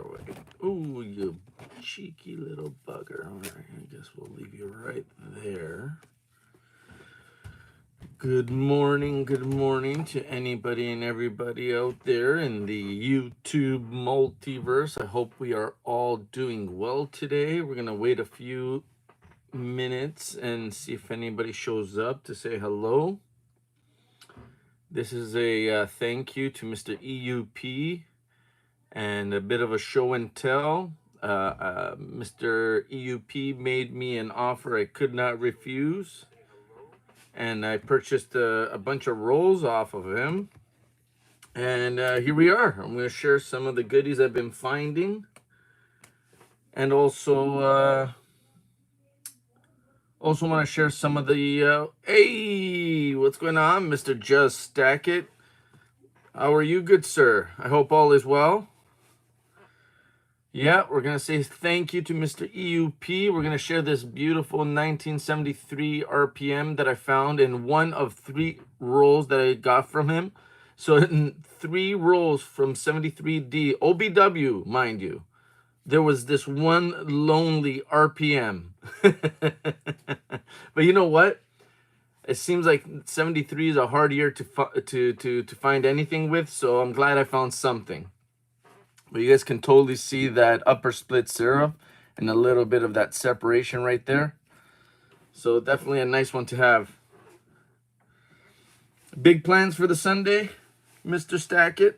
away. Ooh, you cheeky little bugger. All right, I guess we'll leave you right there. Good morning to anybody and everybody out there in the YouTube multiverse. I hope we are all doing well today. We're going to wait a few minutes and see if anybody shows up to say hello. This is a thank you to Mr. EUP and a bit of a show and tell. Mr. EUP made me an offer I could not refuse, and I purchased a bunch of rolls off of him. And here we are. I'm going to share some of the goodies I've been finding, and also want to share some of the hey, what's going on, Mr. Just Stack It? How are you, good sir? I hope all is well. Yeah, we're going to say thank you to Mr. EUP. We're going to share this beautiful 1973 RPM that I found in one of 3 rolls that I got from him. So in 3 rolls from 73D, OBW, mind you, there was this one lonely RPM. But you know what? It seems like 73 is a hard year to find anything with, so I'm glad I found something. But you guys can totally see that upper split serif and a little bit of that separation right there. So definitely a nice one to have. Big plans for the Sunday, Mr. Stackett?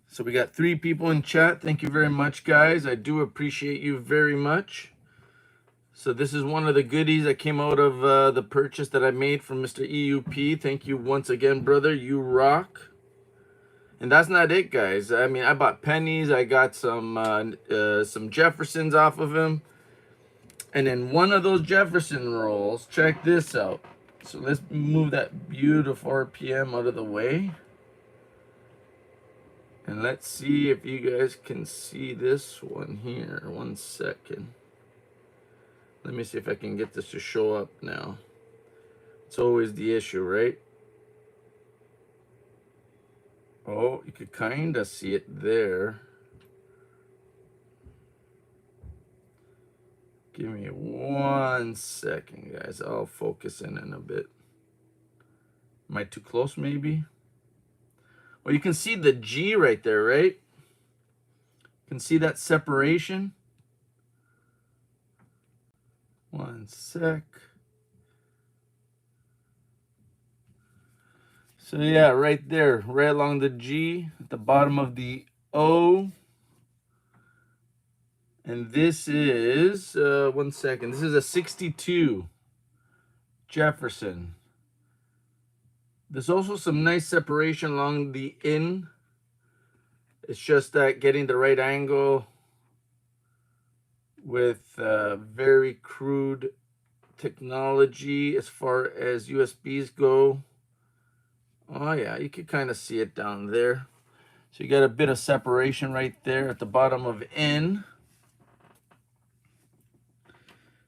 So we got 3 people in chat. Thank you very much, guys. I do appreciate you very much. So this is one of the goodies that came out of the purchase that I made from Mr. EUP. Thank you once again, brother. You rock. And that's not it, guys. I mean, I bought pennies. I got some Jeffersons off of him. And then one of those Jefferson rolls, check this out. So let's move that beautiful RPM out of the way. And let's see if you guys can see this one here. 1 second. Let me see if I can get this to show up now. It's always the issue, right? Oh, you could kind of see it there. Give me 1 second, guys. I'll focus in a bit. Am I too close, maybe? Well, you can see the G right there, right? You can see that separation. 1 sec. So yeah, right there, right along the G, at the bottom of the O. And this is, 1 second, this is a 62 Jefferson. There's also some nice separation along the in. It's just that getting the right angle with very crude technology as far as USBs go. Oh yeah, you can kind of see it down there. So you got a bit of separation right there at the bottom of N.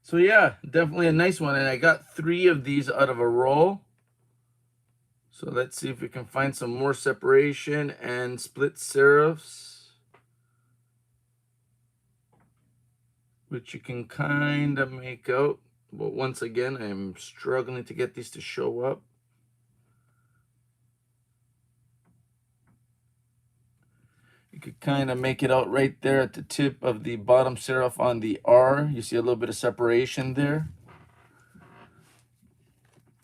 So yeah, definitely a nice one. And I got 3 of these out of a roll. So let's see if we can find some more separation and split serifs, which you can kind of make out. But once again, I'm struggling to get these to show up. You could kind of make it out right there at the tip of the bottom serif on the R. You see a little bit of separation there.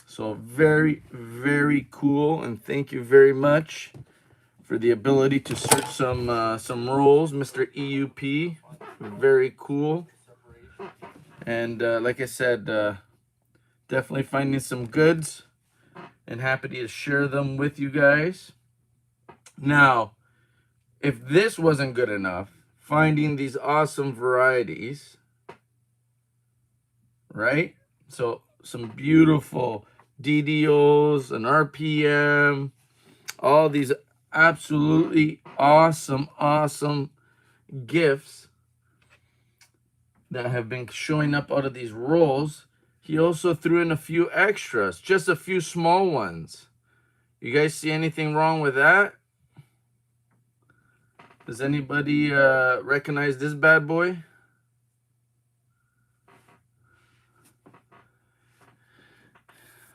So very, very cool. And thank you very much for the ability to search some rolls, Mr. EUP. Very cool. And like I said, definitely finding some goods and happy to share them with you guys. Now, if this wasn't good enough, finding these awesome varieties, right? So some beautiful DDOs, an RPM, all these absolutely awesome gifts that have been showing up out of these rolls. He also threw in a few extras, just a few small ones. You guys see anything wrong with that? Does anybody recognize this bad boy?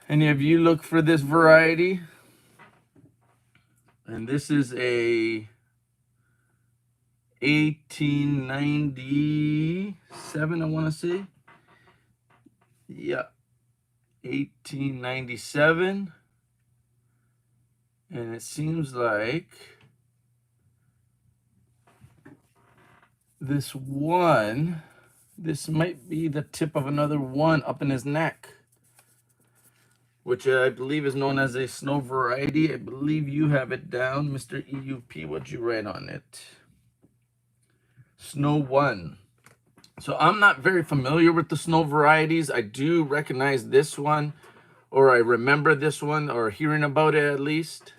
Any of you look for this variety? And this is a 1897, I want to say. Yeah, 1897. And it seems like this might be the tip of another one up in his neck, which I believe is known as a snow variety. I believe you have it down, Mr. EUP. What'd you write on it? Snow 1. So I'm not very familiar with the snow varieties. I do recognize this one, or I remember this one, or hearing about it at least.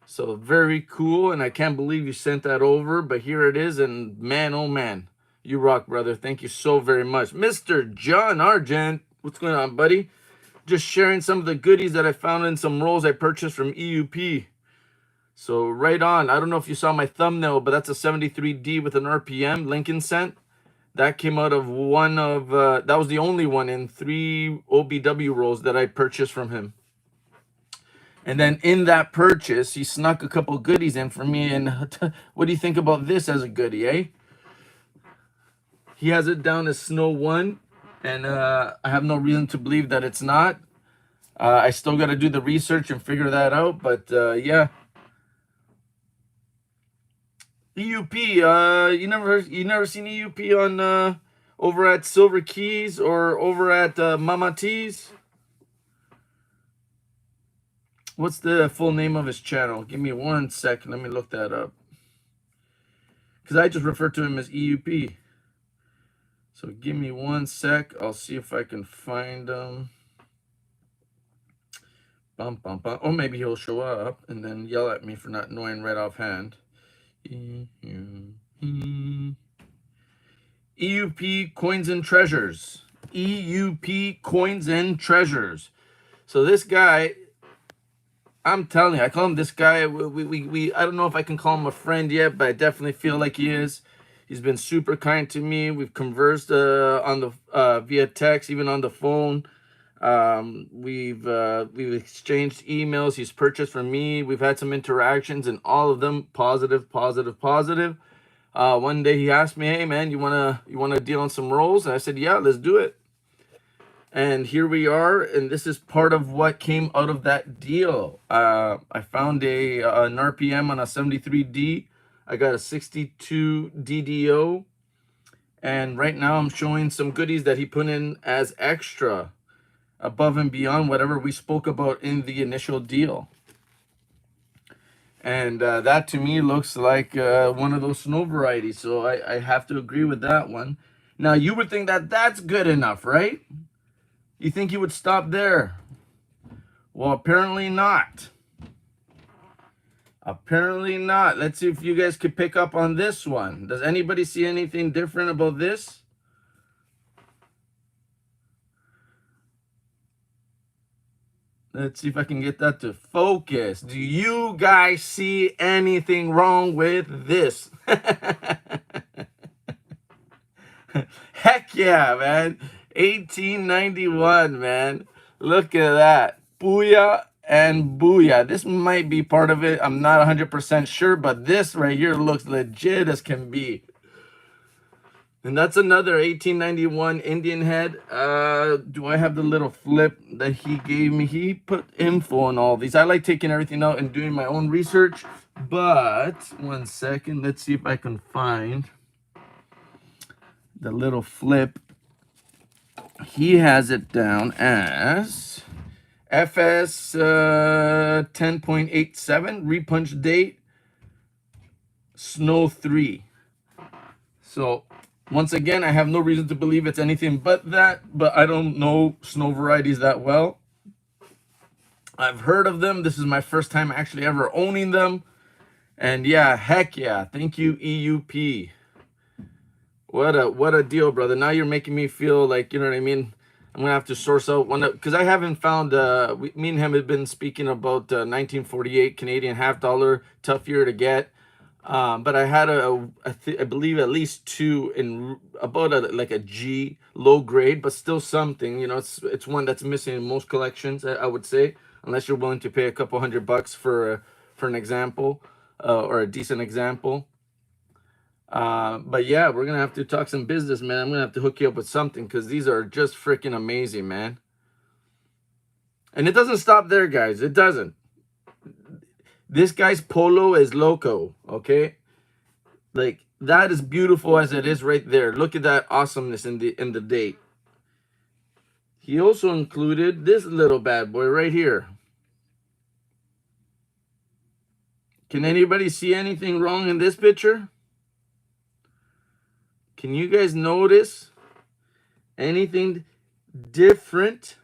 So very cool, and I can't believe you sent that over, but here it is, and man, oh man, you rock, brother. Thank you so very much. Mr. John Argent, what's going on, buddy? Just sharing some of the goodies that I found in some rolls I purchased from EUP. So right on. I don't know if you saw my thumbnail, but that's a 73D with an RPM Lincoln scent. That came out of one of, that was the only one in 3 OBW rolls that I purchased from him. And then in that purchase, he snuck a couple goodies in for me. And what do you think about this as a goodie, eh? He has it down as Snow 1. And I have no reason to believe that it's not. I still got to do the research and figure that out. But yeah. EUP, you never seen EUP on over at Silver Keys or over at Mama T's? What's the full name of his channel? Give me 1 second. Let me look that up. Because I just refer to him as EUP. So give me 1 sec. I'll see if I can find him. Bum, bum, bum. Or maybe he'll show up and then yell at me for not knowing right offhand. EUP Coins and Treasures. EUP Coins and Treasures. So this guy, I'm telling you, I call him this guy. We I don't know if I can call him a friend yet, but I definitely feel like he is. He's been super kind to me. We've conversed on the via text, even on the phone. We've exchanged emails. He's purchased from me. We've had some interactions, and all of them positive, positive, positive. One day he asked me, "Hey man, you wanna deal on some rolls?" And I said, "Yeah, let's do it." And here we are, and this is part of what came out of that deal. I found an RPM on a 73D. I got a 62 DDO, and right now I'm showing some goodies that he put in as extra, above and beyond whatever we spoke about in the initial deal. And that to me looks like one of those snow varieties, so I have to agree with that one. Now you would think that that's good enough, right? You think you would stop there? Well, apparently not. Apparently not. Let's see if you guys could pick up on this one. Does anybody see anything different about this? Let's see if I can get that to focus. Do you guys see anything wrong with this? Heck yeah, man. 1891, man. Look at that. Booyah and booyah. This might be part of it. I'm not 100% sure, but this right here looks legit as can be. And that's another 1891 Indian head. Do I have the little flip that he gave me? He put info on all these. I like taking everything out and doing my own research. But 1 second. Let's see if I can find the little flip. He has it down as FS 10.87, repunch date, Snow 3. So once again, I have no reason to believe it's anything but that, but I don't know snow varieties that well. I've heard of them. This is my first time actually ever owning them. And yeah, heck yeah. Thank you, EUP. What a deal, brother. Now you're making me feel like, you know what I mean? I'm gonna have to source out one because I haven't found. Me and him have been speaking about 1948 Canadian half dollar, tough year to get. But I had I believe at least two in about like a G low grade, but still something. You know, it's one that's missing in most collections. I would say, unless you're willing to pay a couple $100 for an example or a decent example. But yeah, we're gonna have to talk some business, man. I'm gonna have to hook you up with something because these are just freaking amazing, man. And it doesn't stop there, guys. It doesn't. This guy's polo is loco, okay? Like that is beautiful as it is right there. Look at that awesomeness in the date. He also included this little bad boy right here. Can anybody see anything wrong in this picture? Can you guys notice anything different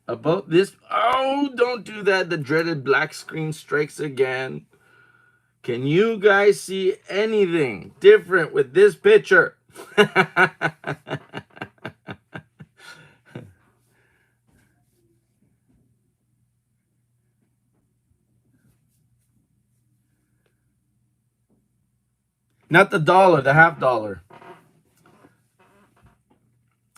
about this? Oh, don't do that. The dreaded black screen strikes again. Can you guys see anything different with this picture? Not the dollar, the half dollar.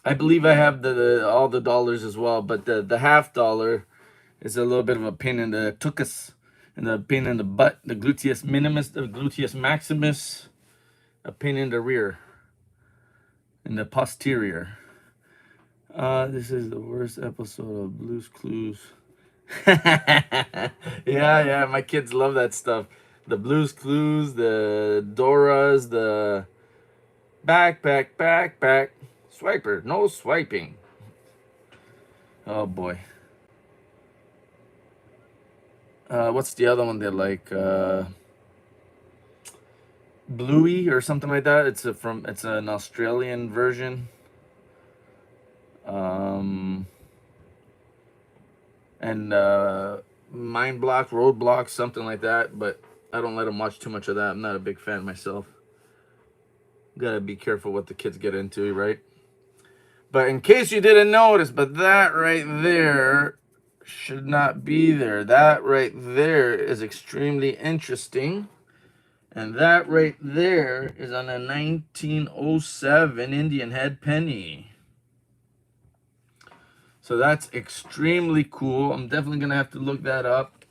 I believe I have all the dollars as well, but the half dollar is a little bit of a pain in the tuchus and a pain in the butt. The gluteus minimus, the gluteus maximus, a pain in the rear, in the posterior. This is the worst episode of Blue's Clues. Yeah, my kids love that stuff. The Blue's Clues, the Doras, the backpack, swiper, no swiping. Oh boy. What's the other one they like? Bluey or something like that. It's an Australian version. And Mind Block, Roadblock, something like that. But I don't let them watch too much of that. I'm not a big fan myself. Gotta be careful what the kids get into, right? But in case you didn't notice, but that right there should not be there. That right there is extremely interesting. And that right there is on a 1907 Indian head penny. So that's extremely cool. I'm definitely going to have to look that up.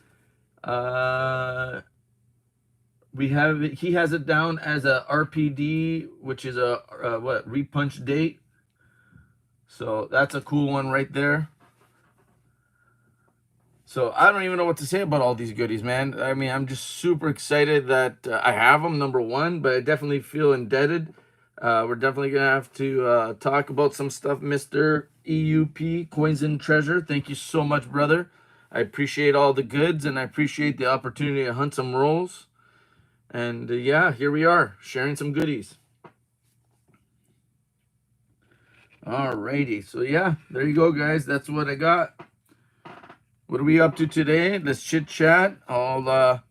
He has it down as a RPD, which is a repunch date. So that's a cool one right there. So I don't even know what to say about all these goodies, man. I mean, I'm just super excited that I have them, number one, but I definitely feel indebted. We're definitely going to have to talk about some stuff, Mr. EUP, Coins and Treasure. Thank you so much, brother. I appreciate all the goods, and I appreciate the opportunity to hunt some rolls. And yeah, here we are, sharing some goodies. Alrighty, so yeah, there you go, guys. That's what I got. What are we up to today? Let's chit chat. I'll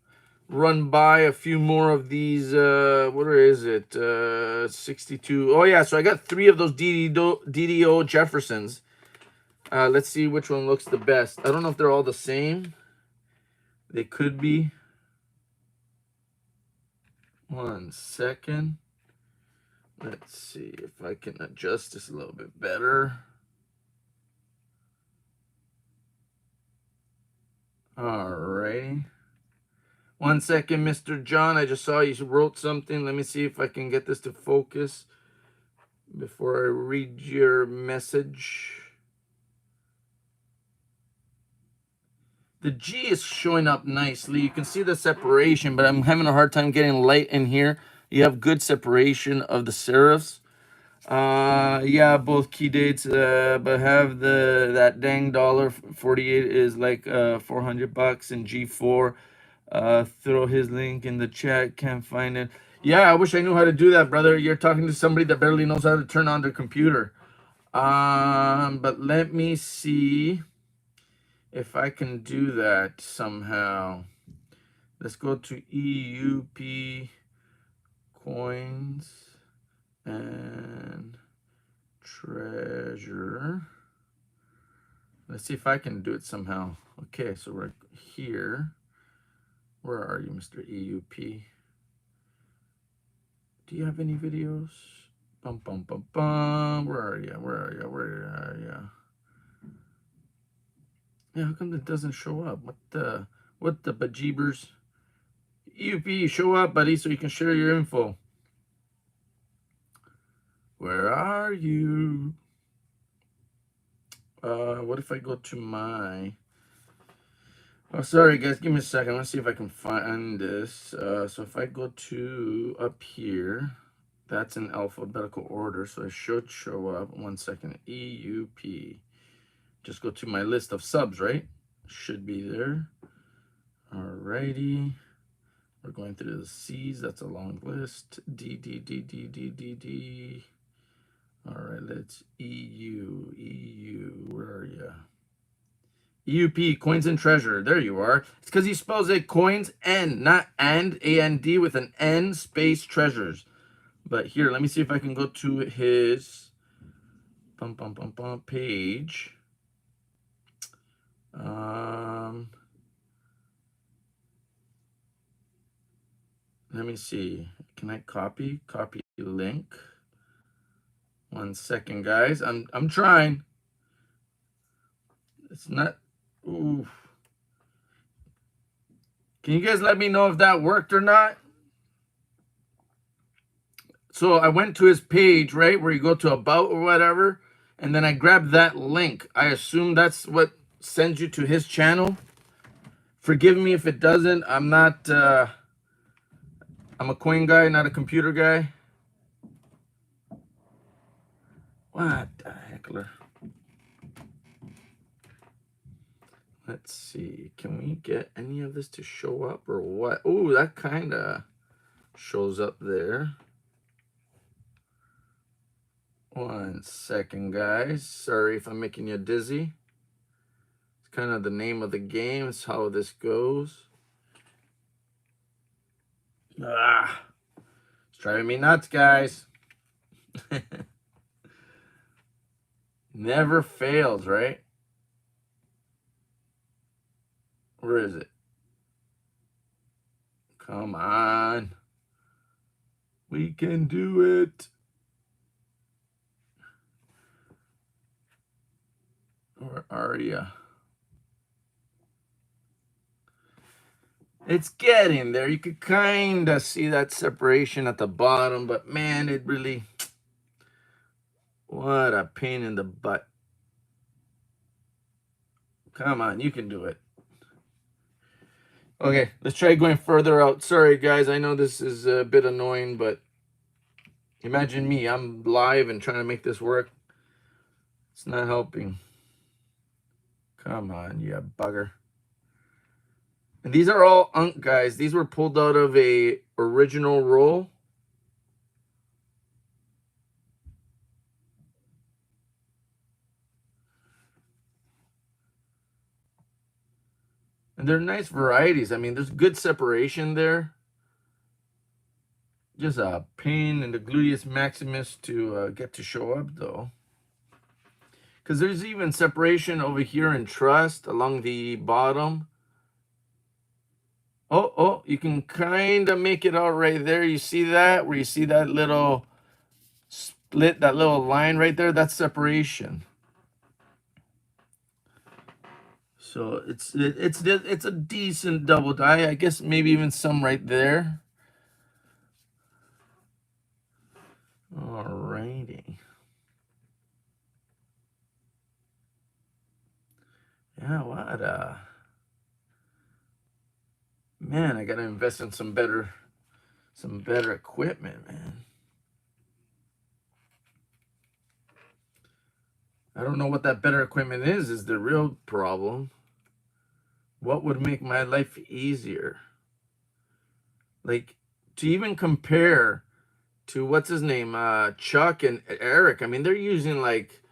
run by a few more of these. What is it? 62. Oh yeah, so I got 3 of those DDO Jeffersons. Let's see which one looks the best. I don't know if they're all the same. They could be. 1 second. Let's see if I can adjust this a little bit better. Alrighty. 1 second, Mr. John. I just saw you wrote something. Let me see if I can get this to focus before I read your message. The G is showing up nicely. You can see the separation, but I'm having a hard time getting light in here. You have good separation of the serifs. Yeah, both key dates, but have that dang $1.48 is like $400 in G4. Throw his link in the chat. Can't find it. Yeah, I wish I knew how to do that, brother. You're talking to somebody that barely knows how to turn on their computer. But let me see if I can do that somehow. Let's go to EUP coins and treasure. Let's see if I can do it somehow. Okay, so we're here. Where are you, Mr. EUP? Do you have any videos? Bum, bum, bum, bum. Where are you? Where are you? Where are you? Yeah, how come it doesn't show up? What the bejeebers? EUP, show up, buddy, so you can share your info. Where are you? What if I go to my... Oh, sorry, guys. Give me a second. Let's see if I can find this. So if I go to up here, that's in alphabetical order, so it should show up. 1 second. EUP. Just go to my list of subs, right? Should be there. Alrighty. We're going through the C's. That's a long list. D, D, D, D, D, D, D. All right, let's EU. Where are you? EUP, coins and treasure. There you are. It's because he spells it coins and, not and, A-N-D with an N space treasures. But here, let me see if I can go to his page. Let me see. Can I copy link? 1 second, guys. I'm trying. It's not. Oof. Can you guys let me know if that worked or not? So I went to his page, right, where you go to about or whatever, and then I grabbed that link. I assume that's what sends you to his channel. Forgive me if it doesn't. I'm not, I'm a coin guy, not a computer guy. What the heckler? Let's see. Can we get any of this to show up or what? Oh, that kind of shows up there. 1 second, guys. Sorry if I'm making you dizzy. It's kind of the name of the game. It's how this goes. It's driving me nuts, guys. Never fails, right? Where is it? Come on. We can do it. Where are you? It's getting there. You could kind of see that separation at the bottom, but man, it really... What a pain in the butt. Come on, you can do it. Okay, let's try going further out. Sorry, guys. I know this is a bit annoying, but imagine me. I'm live and trying to make this work. It's not helping. Come on, you bugger. And these are all unk, guys. These were pulled out of a original roll. And they're nice varieties. I mean, there's good separation there. Just a pain in the gluteus maximus to get to show up, though. Because there's even separation over here in trust along the bottom. Oh, you can kind of make it out right there. You see that? Where you see that little split, that little line right there? That's separation. So it's a decent double die. I guess maybe even some right there. Alrighty. Yeah, what man, I gotta invest in some better equipment, man. I don't know what that better equipment is the real problem. What would make my life easier? Like, to even compare to, what's his name, Chuck and Eric. I mean, they're using, like,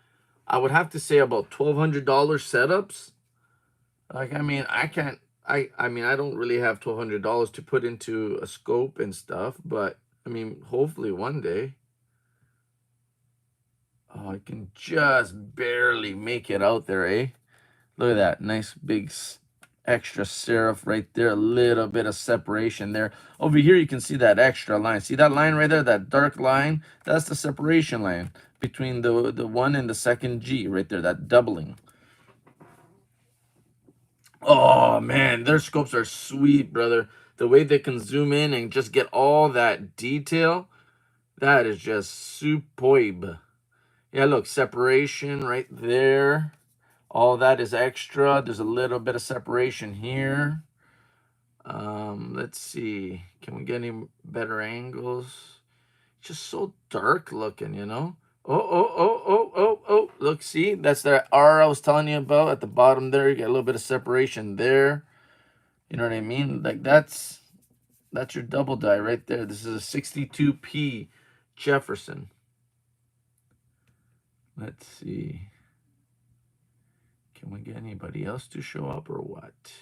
I would have to say about $1,200 setups. Like, I mean, I mean, I don't really have $1,200 to put into a scope and stuff, but I mean, hopefully one day. Oh, I can just barely make it out there, eh? Look at that. Nice big extra serif right there. A little bit of separation there. Over here, you can see that extra line. See that line right there? That dark line? That's the separation line between the one and the second G right there. That doubling. Oh, man. Their scopes are sweet, brother. The way they can zoom in and just get all that detail, that is just superb. Yeah, look, separation right there. All that is extra. There's a little bit of separation here. Let's see. Can we get any better angles? Just so dark looking, you know? Oh. Look, see? That's that R I was telling you about at the bottom there. You get a little bit of separation there. You know what I mean? Like that's your double die right there. This is a 62p Jefferson. Let's see. Can we get anybody else to show up or what?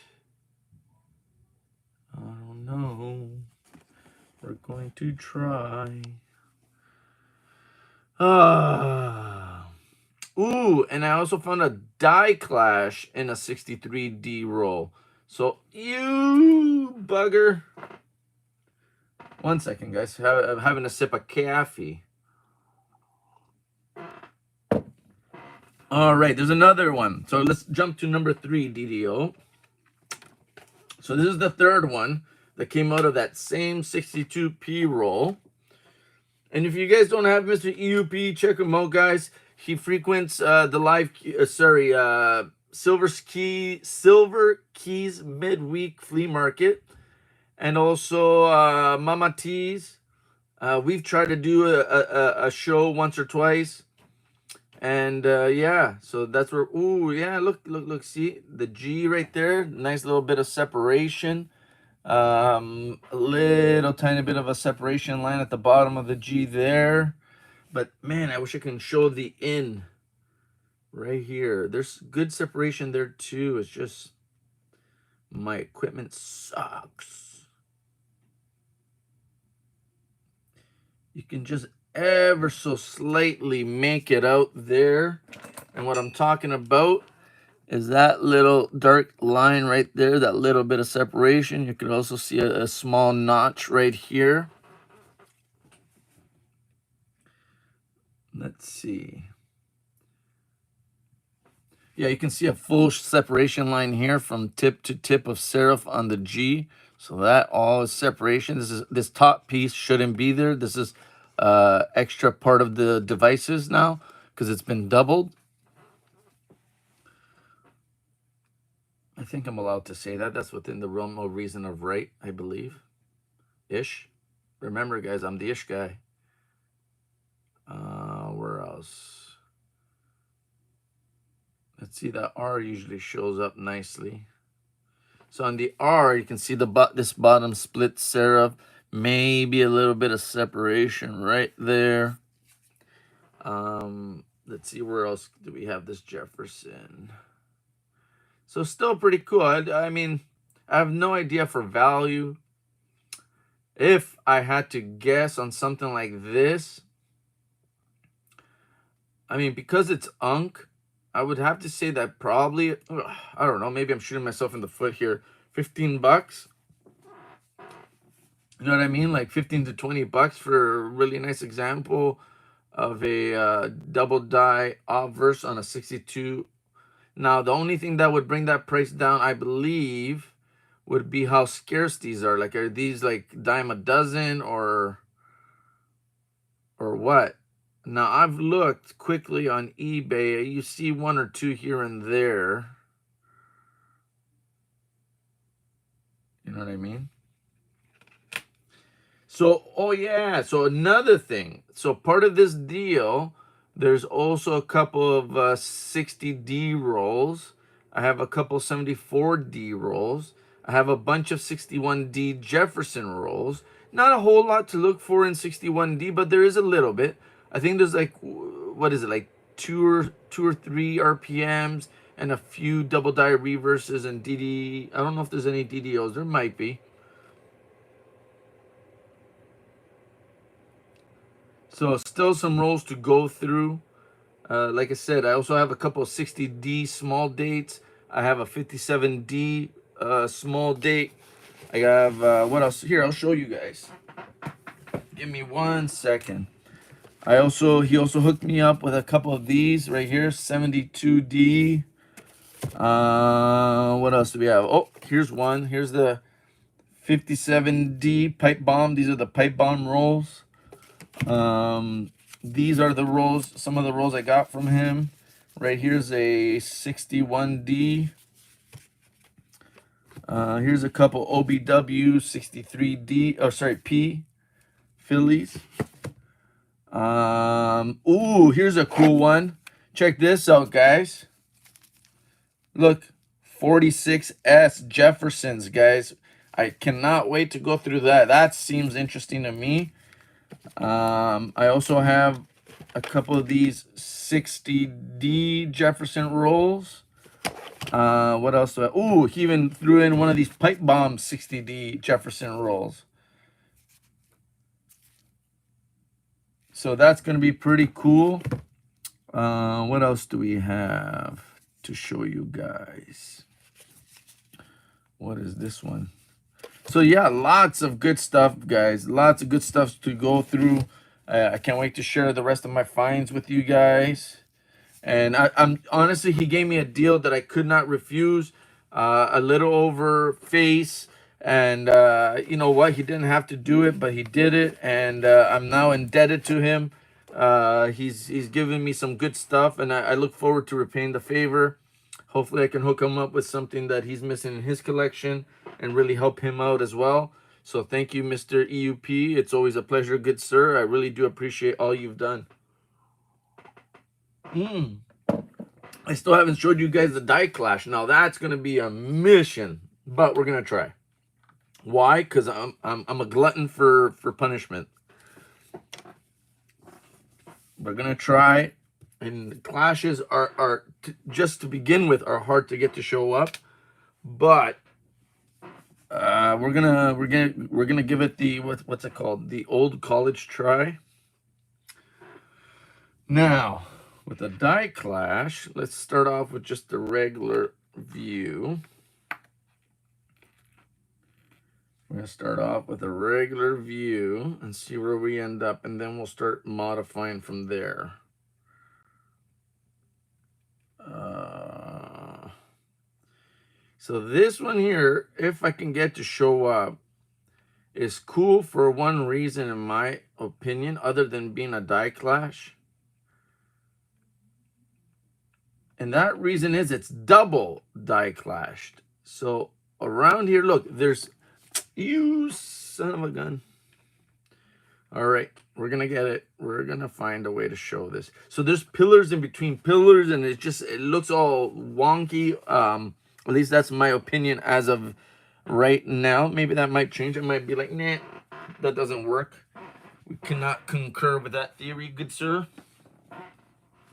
I don't know. We're going to try. Ooh, and I also found a die clash in a 63D roll. So, you bugger. 1 second, guys. I'm having a sip of coffee. All right, there's another one. So let's jump to number 3, DDO. So this is the third one that came out of that same 62p roll. And if you guys don't have Mr. EUP, check him out, guys. He frequents the live, Silver Keys midweek flea market, and also Mama T's. We've tried to do a show once or twice. And yeah, so that's where, ooh, yeah, look, see the G right there, nice little bit of separation. A little tiny bit of a separation line at the bottom of the G there. But man, I wish I can show the in right here. There's good separation there too. It's just my equipment sucks. You can just ever so slightly make it out there. And what I'm talking about is that little dark line right there, that little bit of separation. You can also see a small notch right here. Let's see. Yeah, you can see a full separation line here from tip to tip of serif on the G. So that all is separation. This top piece shouldn't be there. This is extra part of the devices now because it's been doubled. I think I'm allowed to say that. That's within the realm of reason of right, I believe. Ish. Remember, guys, I'm the ish guy. Where else? Let's see, that R usually shows up nicely. So on the R, you can see this bottom split serif, maybe a little bit of separation right there. Let's see, where else do we have this Jefferson? So still pretty cool. I mean, I have no idea for value. If I had to guess on something like this, I mean, because it's Unk, I would have to say that probably, I don't know, maybe I'm shooting myself in the foot here, 15 bucks. You know what I mean? Like 15 to 20 bucks for a really nice example of a double die obverse on a 62. Now, the only thing that would bring that price down, I believe, would be how scarce these are. Like, are these like dime a dozen or what? Now, I've looked quickly on eBay. You see one or two here and there. You know what I mean? So, oh yeah. So another thing. So part of this deal, there's also a couple of 60D rolls. I have a couple 74D rolls. I have a bunch of 61D Jefferson rolls. Not a whole lot to look for in 61D, but there is a little bit. I think there's like, what is it, like two or three RPMs and a few double die reverses and DD. I don't know if there's any DDOs. There might be. So still some rolls to go through. Like I said, I also have a couple of 60D small dates. I have a 57D small date. I have, what else? Here, I'll show you guys. Give me 1 second. He also hooked me up with a couple of these right here, 72D. What else do we have? Oh, here's one. Here's the 57D pipe bomb. These are the pipe bomb rolls. These are the rolls, some of the rolls I got from him. Right here's a 61D. Here's a couple OBW 63D, oh sorry, P Phillies. Ooh, here's a cool one. Check this out, guys. Look, 46S Jeffersons, guys. I cannot wait to go through that. That seems interesting to me. I also have a couple of these 60D Jefferson rolls. What else do I? Ooh, he even threw in one of these pipe bomb 60D Jefferson rolls. So that's going to be pretty cool. What else do we have to show you guys? What is this one? So yeah, lots of good stuff, guys. Lots of good stuff to go through. I can't wait to share the rest of my finds with you guys. And I'm honestly, he gave me a deal that I could not refuse. A little over face, and you know what? He didn't have to do it, but he did it, and I'm now indebted to him. He's given me some good stuff, and I look forward to repaying the favor. Hopefully, I can hook him up with something that he's missing in his collection and really help him out as well. So thank you, Mr. EUP. It's always a pleasure, good sir. I really do appreciate all you've done. I still haven't showed you guys the die clash. Now that's gonna be a mission, but we're gonna try. Why? Because I'm a glutton for punishment. We're gonna try, and the clashes are just to begin with are hard to get to show up, but we're gonna give it the what's it called, the old college try. Now with a die clash, let's start off with just the regular view. We're going to start off with a regular view and see where we end up, and then we'll start modifying from there. So this one here, if I can get to show up, is cool for one reason, in my opinion, other than being a die clash. And that reason is it's double die clashed. So around here, look, there's... You son of a gun. All right, we're gonna get it. We're gonna find a way to show this. So there's pillars in between pillars, and it looks all wonky. At least that's my opinion as of right now. Maybe that might change. I might be like, nah, that doesn't work. We cannot concur with that theory, good sir.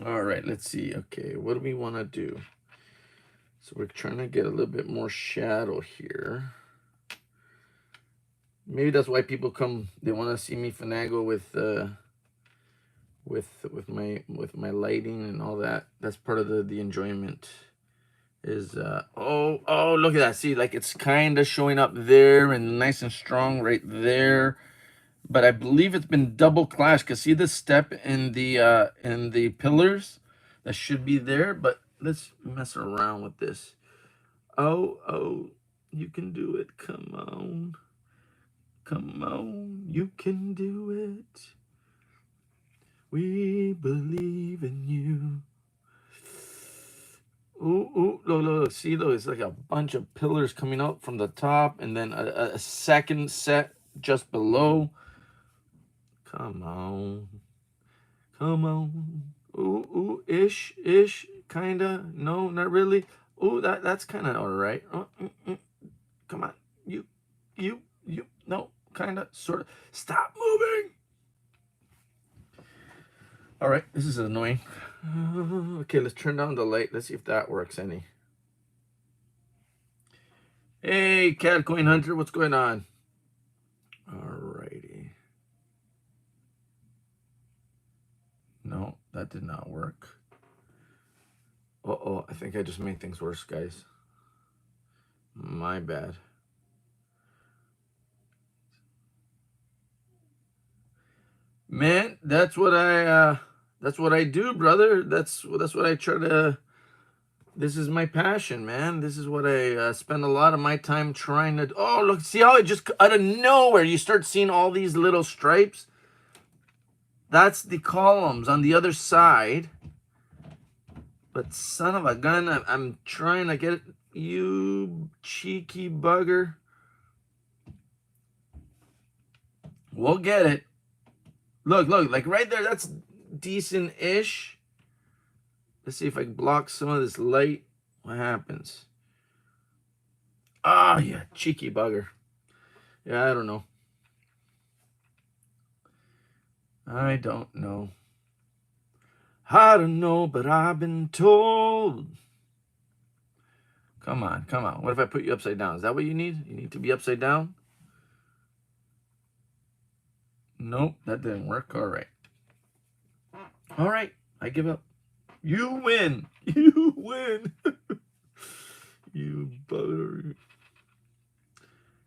All right, let's see. Okay, what do we want to do? So we're trying to get a little bit more shadow here. Maybe that's why people come. They want to see me finagle with my lighting and all that. That's part of the enjoyment. Is oh, look at that. See, like it's kind of showing up there and nice and strong right there. But I believe it's been double clashed, because see this step in the pillars that should be there. But let's mess around with this. Oh, you can do it. Come on. Come on, you can do it. We believe in you. Ooh, look, see, look, it's like a bunch of pillars coming out from the top, and then a second set just below. Come on. Come on. Ooh, ish, kinda. No, not really. Ooh, that's kind of all right. Come on, you, no. Kind of, sort of. Stop moving. All right, this is annoying. Okay, let's turn down the light. Let's see if that works any. Hey, Cat Coin Hunter, what's going on? All righty. No, that did not work. Uh-oh, I think I just made things worse, guys. My bad. Man, that's what I do, brother. That's what I try to. This is my passion, man. This is what I spend a lot of my time trying to. Oh, look, see how it just out of nowhere you start seeing all these little stripes. That's the columns on the other side. But son of a gun, I'm trying to get it. You cheeky bugger. We'll get it. Look, like right there, that's decent-ish. Let's see if I can block some of this light. What happens? Ah, yeah, cheeky bugger. Yeah, I don't know. I don't know. I don't know, but I've been told. Come on, come on. What if I put you upside down? Is that what you need? You need to be upside down? Nope, that didn't work. All right. All right, I give up. You win. You win. You bugger.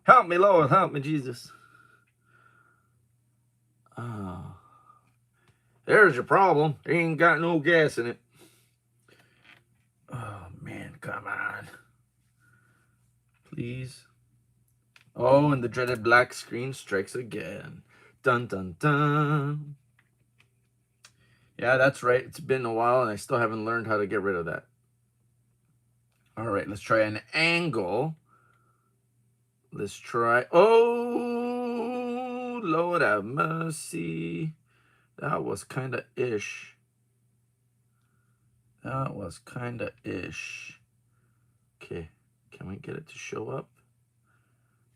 Help me, Lord. Help me, Jesus. Oh. There's your problem. There ain't got no gas in it. Oh, man. Come on. Please. Oh, and the dreaded black screen strikes again. Dun, dun, dun. Yeah, that's right. It's been a while, and I still haven't learned how to get rid of that. All right, let's try an angle. Let's try. Oh, Lord have mercy. That was kind of ish. That was kind of ish. Okay, can we get it to show up?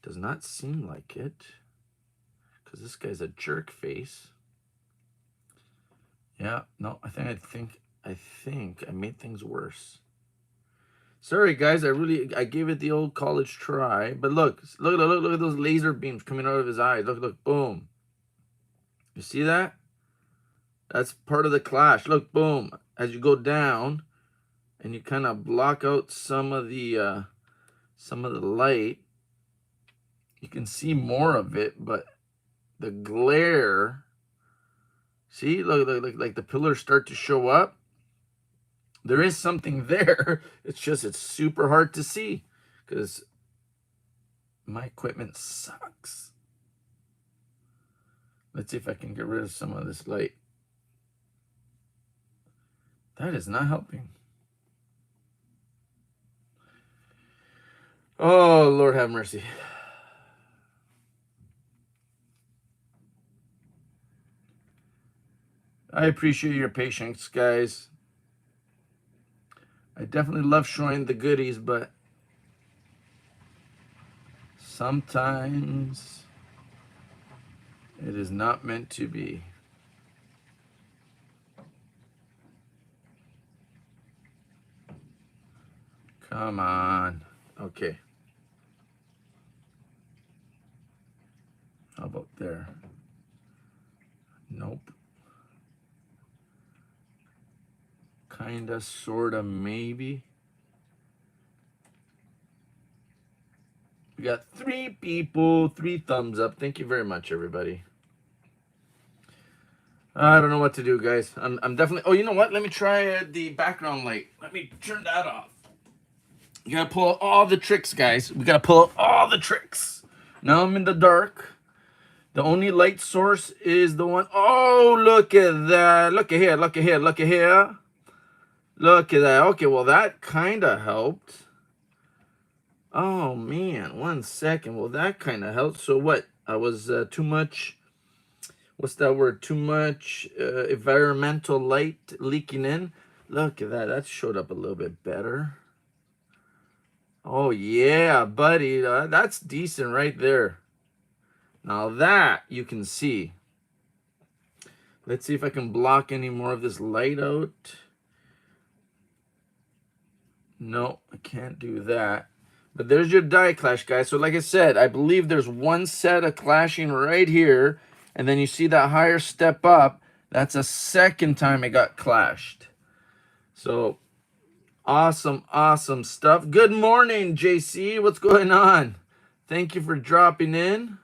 Does not seem like it. Because this guy's a jerk face. Yeah, no, I think I made things worse. Sorry, guys, I gave it the old college try. But look at those laser beams coming out of his eyes. Look, boom. You see that? That's part of the clash. Look, boom. As you go down, and you kind of block out some of the light, you can see more of it, but the glare. See, look, like the pillars start to show up. There is something there. It's super hard to see because my equipment sucks. Let's see if I can get rid of some of this light. That is not helping. Oh, Lord have mercy. I appreciate your patience, guys. I definitely love showing the goodies, but sometimes it is not meant to be. Come on. Okay. How about there? Nope. Kinda, sorta, maybe. We got 3 people, 3 thumbs up. Thank you very much, everybody. I don't know what to do, guys. I'm definitely. Oh, you know what? Let me try the background light. Let me turn that off. You gotta pull out all the tricks, guys. We gotta pull out all the tricks. Now I'm in the dark. The only light source is the one. Oh, look at that. Look at here. Look at here. Look at here. Look at that. Okay, well, that kind of helped. Oh, man. 1 second. Well, that kind of helped. So what? I was too much. What's that word? Too much environmental light leaking in. Look at that. That showed up a little bit better. Oh, yeah, buddy. That's decent right there. Now that you can see. Let's see if I can block any more of this light out. No, I can't do that. But there's your die clash, guys. So like I said, I believe there's one set of clashing right here. And then you see that higher step up. That's a second time it got clashed. So Awesome, awesome stuff. Good morning, JC. What's going on? Thank you for dropping in.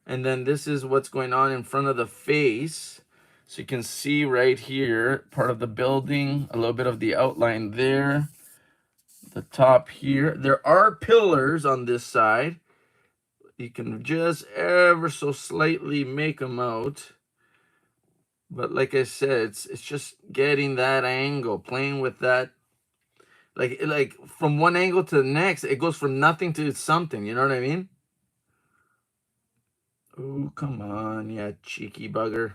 And then this is what's going on in front of the face. So you can see right here, part of the building, a little bit of the outline there. The top here. There are pillars on this side. You can just ever so slightly make them out. But like I said, it's just getting that angle, playing with that. Like from one angle to the next, it goes from nothing to something. You know what I mean? Oh, come on, yeah, cheeky bugger.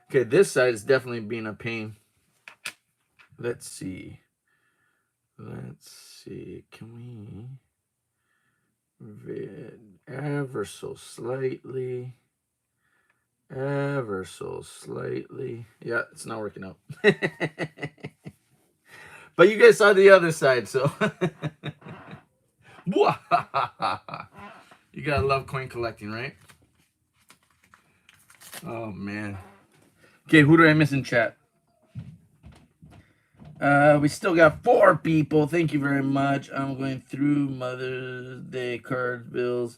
Okay, this side is definitely being a pain. Let's see. Can we ever so slightly? Ever so slightly. Yeah, it's not working out. But you guys saw the other side, so. You gotta love coin collecting, right? Oh, man. Okay, who did I miss in chat? We still got 4 people. Thank you very much. I'm going through Mother's Day cards, bills.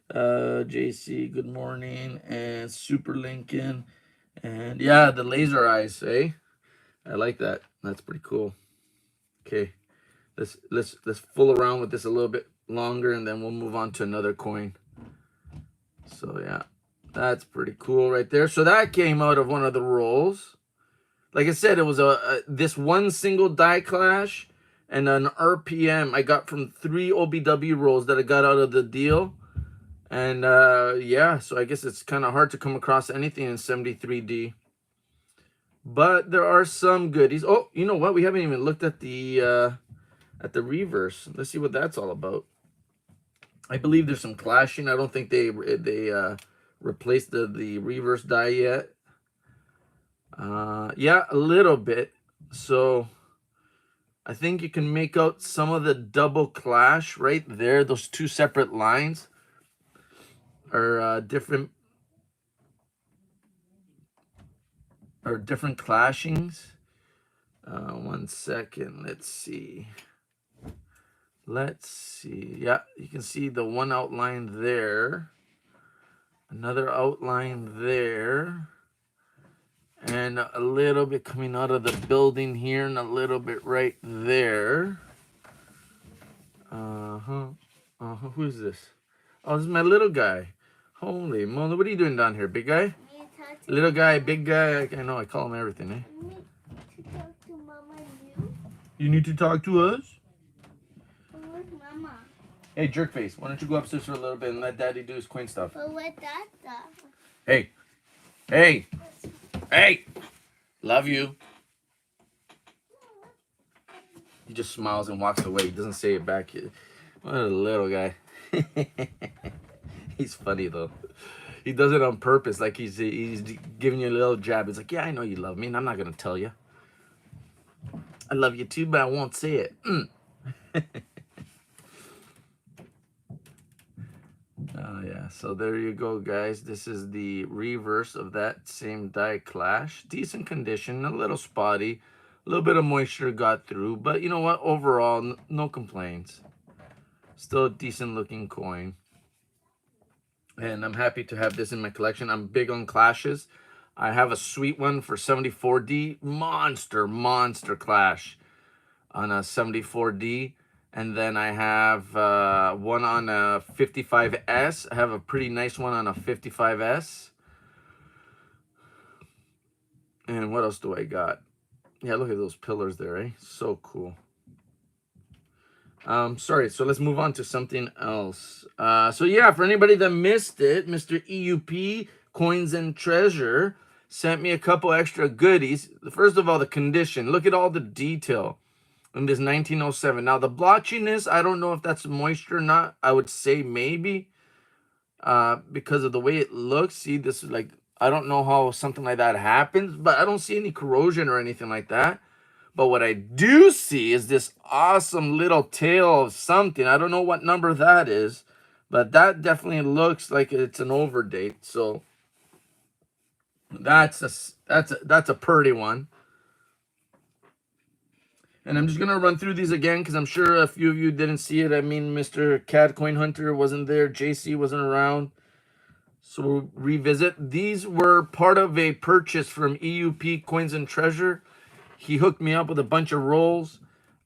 JC, good morning. And Super Lincoln. And yeah, the laser eyes, eh? I like that. That's pretty cool. Okay. Let's fool around with this a little bit longer, and then we'll move on to another coin. So yeah, that's pretty cool right there. So that came out of one of the rolls. Like I said, it was this one single die clash and an RPM I got from 3 OBW rolls that I got out of the deal. And yeah, so I guess it's kind of hard to come across anything in 73D. But there are some goodies. Oh, you know what? We haven't even looked at the reverse. Let's see what that's all about. I believe there's some clashing. I don't think they replaced the reverse die yet. Yeah, a little bit. So I think you can make out some of the double clash right there. Those 2 separate lines are different clashings. 1 second. Let's see. Yeah, you can see the one outline there, another outline there, and a little bit coming out of the building here, and a little bit right there. Who is this? Oh, this is my little guy. Holy moly, what are you doing down here, big guy? Little guy, big guy. I know, I call him everything, eh? I need to talk to Mama and you need to talk to us? Where's Mama? Hey, jerkface, why don't you go upstairs for a little bit and let Daddy do his coin stuff? But what that stuff? Hey. Hey. Hey. Love you. He just smiles and walks away. He doesn't say it back. What a little guy. He's funny, though. He does it on purpose. Like he's giving you a little jab. It's like, yeah, I know you love me, and I'm not going to tell you. I love you too, but I won't say it. Oh, yeah. So there you go, guys. This is the reverse of that same die clash. Decent condition, a little spotty. A little bit of moisture got through. But you know what? Overall, no complaints. Still a decent looking coin. And I'm happy to have this in my collection. I'm big on clashes. I have a sweet one for 74D. Monster clash on a 74D. And then I have one on a 55S. I have a pretty nice one on a 55S. And what else do I got? Yeah, look at those pillars there, eh? So cool. Sorry, so let's move on to something else. So yeah, for anybody that missed it, Mr. EUP, Coins and Treasure, sent me a couple extra goodies. First of all, the condition. Look at all the detail in this 1907. Now, the blotchiness, I don't know if that's moisture or not. I would say maybe because of the way it looks. See, this is like, I don't know how something like that happens, but I don't see any corrosion or anything like that. But what I do see is this awesome little tail of something. I don't know what number that is, but that definitely looks like it's an overdate. So that's a pretty one. And I'm just going to run through these again because I'm sure a few of you didn't see it. I mean, Mr. Cat Coin Hunter wasn't there. JC wasn't around. So we'll revisit. These were part of a purchase from EUP Coins and Treasure. He hooked me up with a bunch of rolls.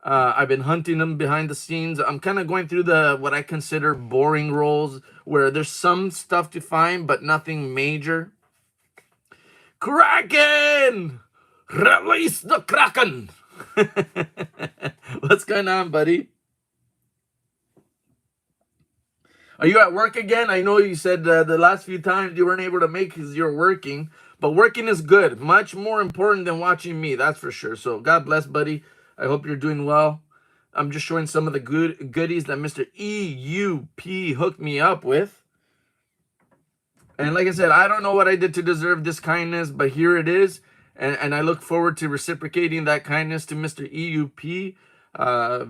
I've been hunting them behind the scenes. I'm kind of going through the what I consider boring rolls where there's some stuff to find, but nothing major. Kraken! Release the Kraken! What's going on, buddy? Are you at work again? I know you said the last few times you weren't able to make because you're working, but working is good. Much more important than watching me, that's for sure. So God bless, buddy. I hope you're doing well. I'm just showing some of the goodies that Mr. EUP hooked me up with. And like I said, I don't know what I did to deserve this kindness, but here it is. And I look forward to reciprocating that kindness to Mr. EUP.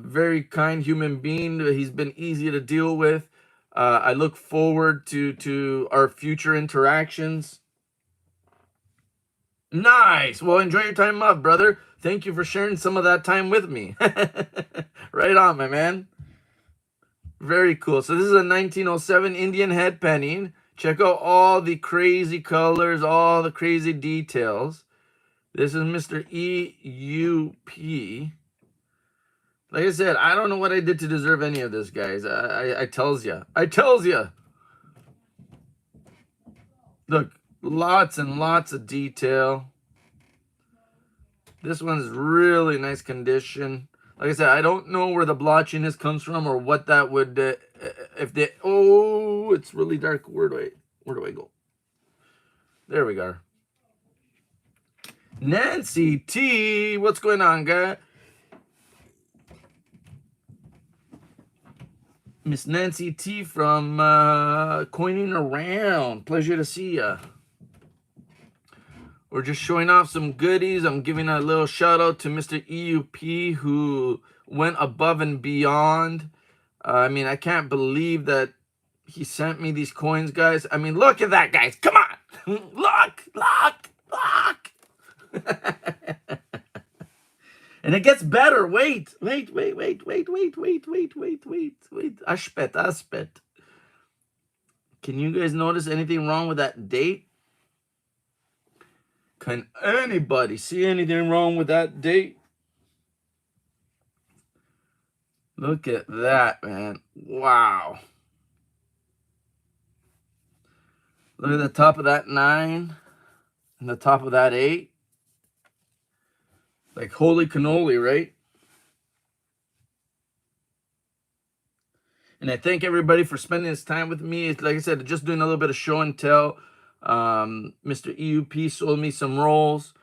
Very kind human being. He's been easy to deal with. I look forward to our future interactions. Nice. Well, enjoy your time off, brother. Thank you for sharing some of that time with me. Right on, my man. Very cool. So this is a 1907 Indian head penny. Check out all the crazy colors, all the crazy details. This is Mr. EUP. Like I said, I don't know what I did to deserve any of this, guys. I tells ya. I tells ya. Look, lots and lots of detail. This one's really nice condition. Like I said, I don't know where the blotchiness comes from or what that would, if they, oh, it's really dark. Where do I go? There we go. Nancy T, what's going on, guy? Miss Nancy T from Coining Around. Pleasure to see ya. We're just showing off some goodies. I'm giving a little shout out to Mr. EUP who went above and beyond. I mean, I can't believe that he sent me these coins, guys. I mean, look at that, guys. Come on. Look. And it gets better. Wait. Aspet. Can you guys notice anything wrong with that date? Can anybody see anything wrong with that date? Look at that, man. Wow. Look at the top of that 9 and the top of that 8. Like holy cannoli, right? And I thank everybody for spending this time with me. It's, like I said, just doing a little bit of show and tell. Mr. EUP sold me some rolls.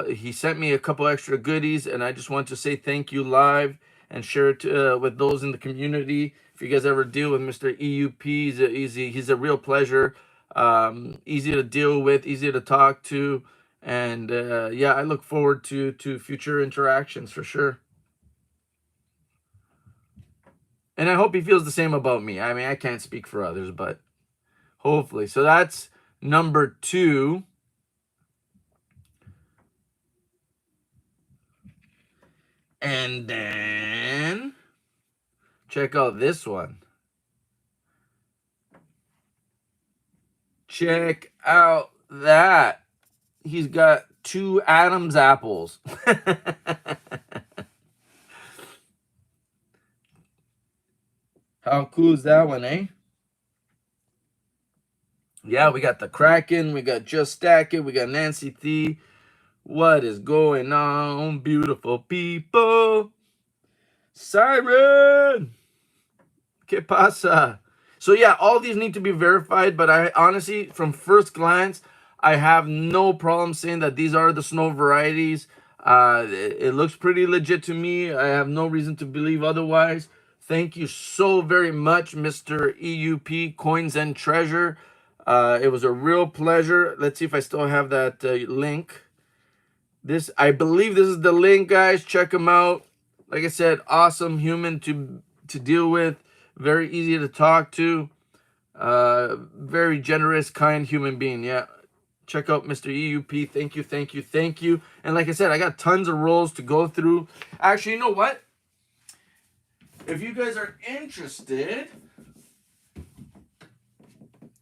He sent me a couple extra goodies, and I just want to say thank you live and share it with those in the community. If you guys ever deal with Mr. EUP, he's a real pleasure. Easy to deal with, easy to talk to. And yeah, I look forward to future interactions for sure. And I hope he feels the same about me. I mean, I can't speak for others, but hopefully. So that's number 2. And then check out this one. Check out that. He's got 2 Adam's apples. How cool is that one, eh? Yeah, we got the Kraken. We got Just Stack It. We got Nancy T. What is going on, beautiful people? Siren! ¿Qué pasa? So yeah, all these need to be verified, but I honestly, from first glance, I have no problem saying that these are the snow varieties. It looks pretty legit to me. I have no reason to believe otherwise. Thank you so very much, Mr. EUP Coins and Treasure. It was a real pleasure. Let's see if I still have that link. I believe this is the link, guys. Check him out. Like I said, awesome human to deal with. Very easy to talk to. Very generous, kind human being. Yeah. Check out Mr. EUP. Thank you, thank you, thank you. And like I said, I got tons of rolls to go through. Actually, you know what? If you guys are interested,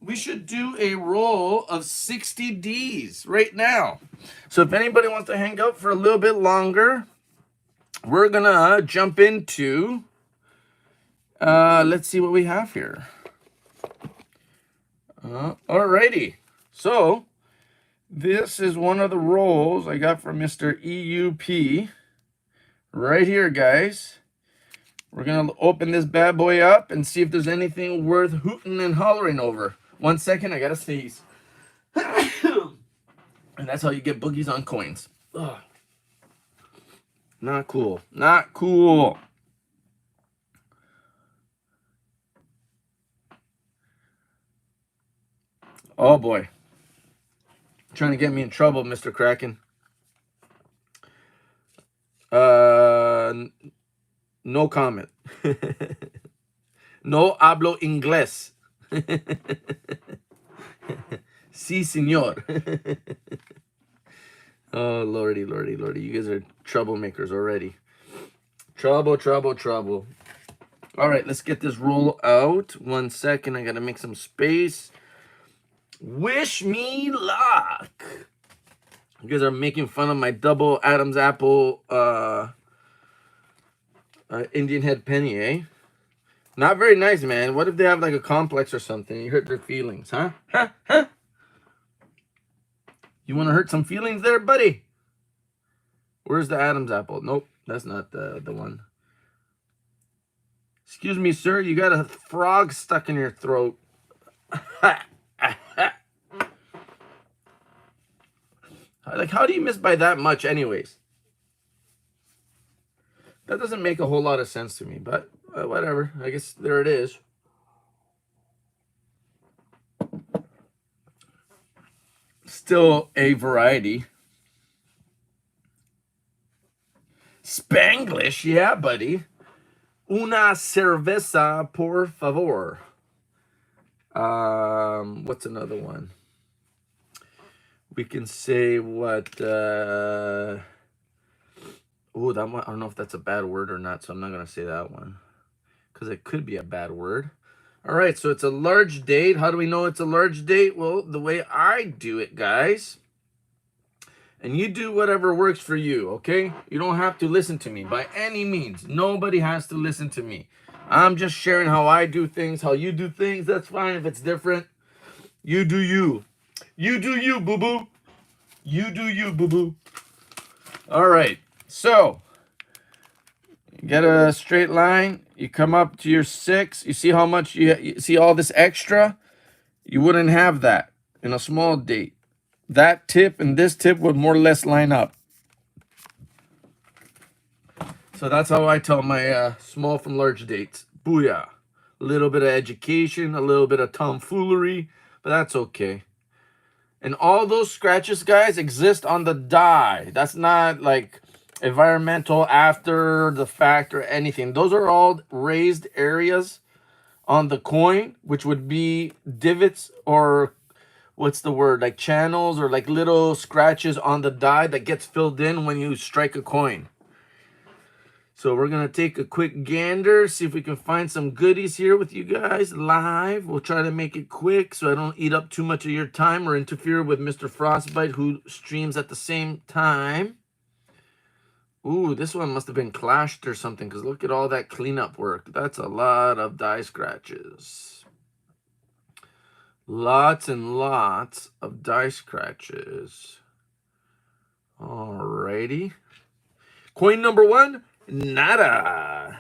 we should do a roll of 60 Ds right now. So if anybody wants to hang out for a little bit longer, we're gonna jump into, let's see what we have here. Alrighty. So this is one of the rolls I got from Mr. EUP right here, guys. We're gonna open this bad boy up and see if there's anything worth hooting and hollering over. 1 second, I gotta sneeze. And that's how you get boogies on coins. Ugh. Not cool. Not cool. Oh boy. Trying to get me in trouble, Mr. Kraken. No comment. No hablo inglés. Sí, señor. Oh, lordy, lordy, lordy. You guys are troublemakers already. Trouble. All right, let's get this roll out. 1 second. I got to make some space. Wish me luck. You guys are making fun of my double Adam's apple Indian head penny, eh? Not very nice, man. What if they have like a complex or something? You hurt their feelings, huh? Huh? You want to hurt some feelings there, buddy? Where's the Adam's apple? Nope, that's not the one. Excuse me, sir. You got a frog stuck in your throat. Like, how do you miss by that much anyways? That doesn't make a whole lot of sense to me, but whatever. I guess there it is. Still a variety. Spanglish, yeah, buddy. Una cerveza, por favor. What's another one? We can say what? Oh, that one. I don't know if that's a bad word or not, so I'm not gonna say that one because it could be a bad word. All right, so it's a large date. How do we know it's a large date? Well, the way I do it, guys. And you do whatever works for you, okay? You don't have to listen to me by any means. Nobody has to listen to me. I'm just sharing how I do things, how you do things. That's fine if it's different. You do you. You do you, boo-boo. You do you, boo-boo. All right, so you get a straight line. You come up to your 6. You see how much, you see all this extra? You wouldn't have that in a small date. That tip and this tip would more or less line up. So that's how I tell my small from large dates. Booyah. A little bit of education, a little bit of tomfoolery, but that's okay. And all those scratches, guys, exist on the die. That's not like environmental after the fact or anything. Those are all raised areas on the coin, which would be divots or what's the word, like channels or like little scratches on the die that gets filled in when you strike a coin. So we're gonna take a quick gander, see if we can find some goodies here with you guys live. We'll try to make it quick so I don't eat up too much of your time or interfere with Mr. Frostbite, who streams at the same time. Ooh, this one must have been clashed or something, because look at all that cleanup work. That's a lot of die scratches. Lots and lots of die scratches. Alrighty. Coin number 1, nada.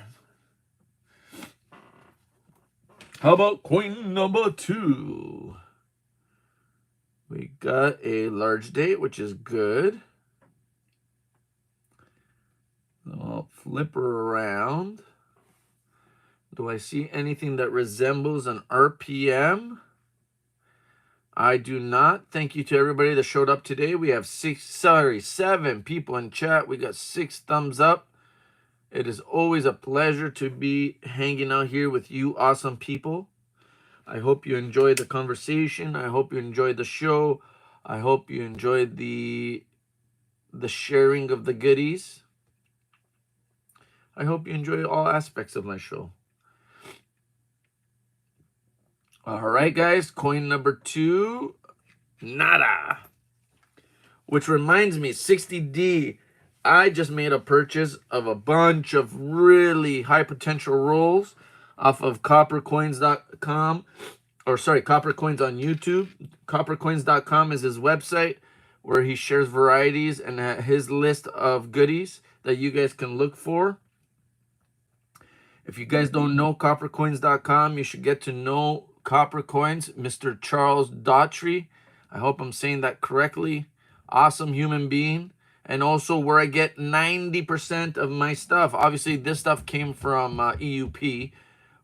How about coin number 2? We got a large date, which is good. I'll flip her around. Do I see anything that resembles an RPM? I do not. Thank you to everybody that showed up today. We have 7 people in chat. We got 6 thumbs up. It is always a pleasure to be hanging out here with you awesome people. I hope you enjoyed the conversation. I hope you enjoyed the show. I hope you enjoyed the sharing of the goodies. I hope you enjoy all aspects of my show. All right, guys, coin number 2, nada. Which reminds me, 60D, I just made a purchase of a bunch of really high potential rolls off of coppercoins.com, or sorry, coppercoins on YouTube. Coppercoins.com is his website where he shares varieties and his list of goodies that you guys can look for. If you guys don't know coppercoins.com, you should get to know Copper Coins, Mr. Charles Daughtry. I hope I'm saying that correctly. Awesome human being. And also where I get 90% of my stuff. Obviously, this stuff came from EUP,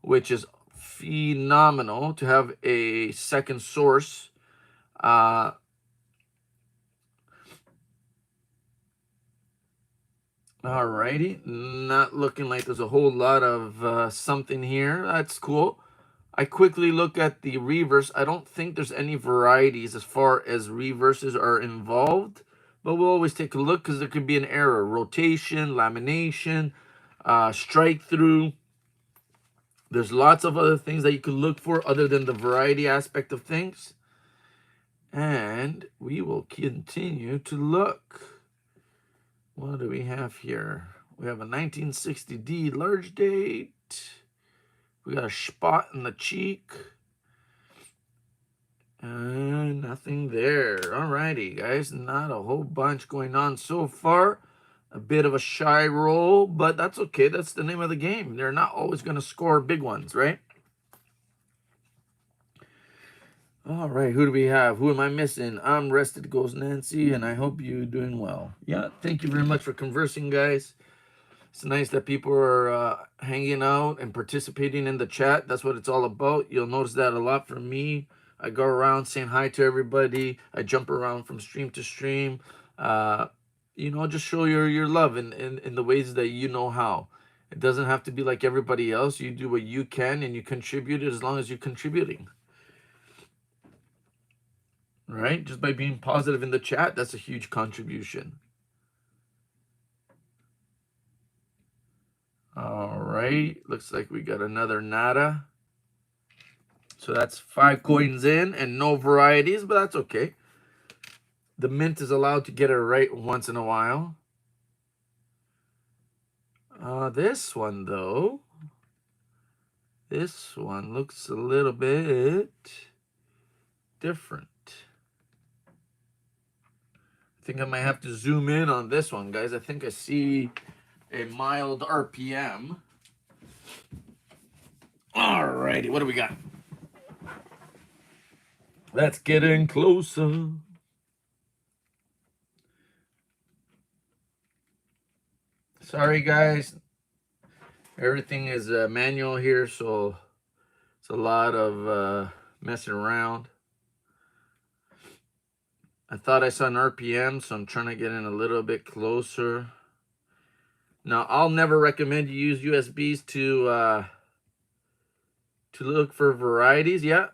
which is phenomenal to have a second source. Alrighty, not looking like there's a whole lot of something here. That's cool. I quickly look at the reverse. I don't think there's any varieties as far as reverses are involved, but we'll always take a look because there could be an error. Rotation, lamination, strike through. There's lots of other things that you could look for other than the variety aspect of things. And we will continue to look. What do we have here? We have a 1960D large date. We got a spot in the cheek. Nothing there. Alrighty, guys. Not a whole bunch going on so far. A bit of a shy roll, but that's okay. That's the name of the game. They're not always going to score big ones, right? All right, who do we have? Who am I missing? I'm rested, goes Nancy, and I hope you're doing well. Yeah, thank you very much for conversing, guys. It's nice that people are hanging out and participating in the chat. That's what it's all about. You'll notice that a lot from me. I go around saying hi to everybody. I jump around from stream to stream. You know, just show your love in the ways that you know how. It doesn't have to be like everybody else. You do what you can and you contribute as long as you're contributing. Right? Just by being positive in the chat, that's a huge contribution. All right, looks like we got another nada. So that's 5 coins in and no varieties, but that's okay. The mint is allowed to get it right once in a while. This one, though, this one looks a little bit different. I think I might have to zoom in on this one, guys. I think I see a mild RPM. All righty, what do we got? Let's get in closer. Sorry, guys. Everything is manual here, so it's a lot of messing around. I thought I saw an RPM, so I'm trying to get in a little bit closer. Now, I'll never recommend you use USBs to look for varieties. Yeah,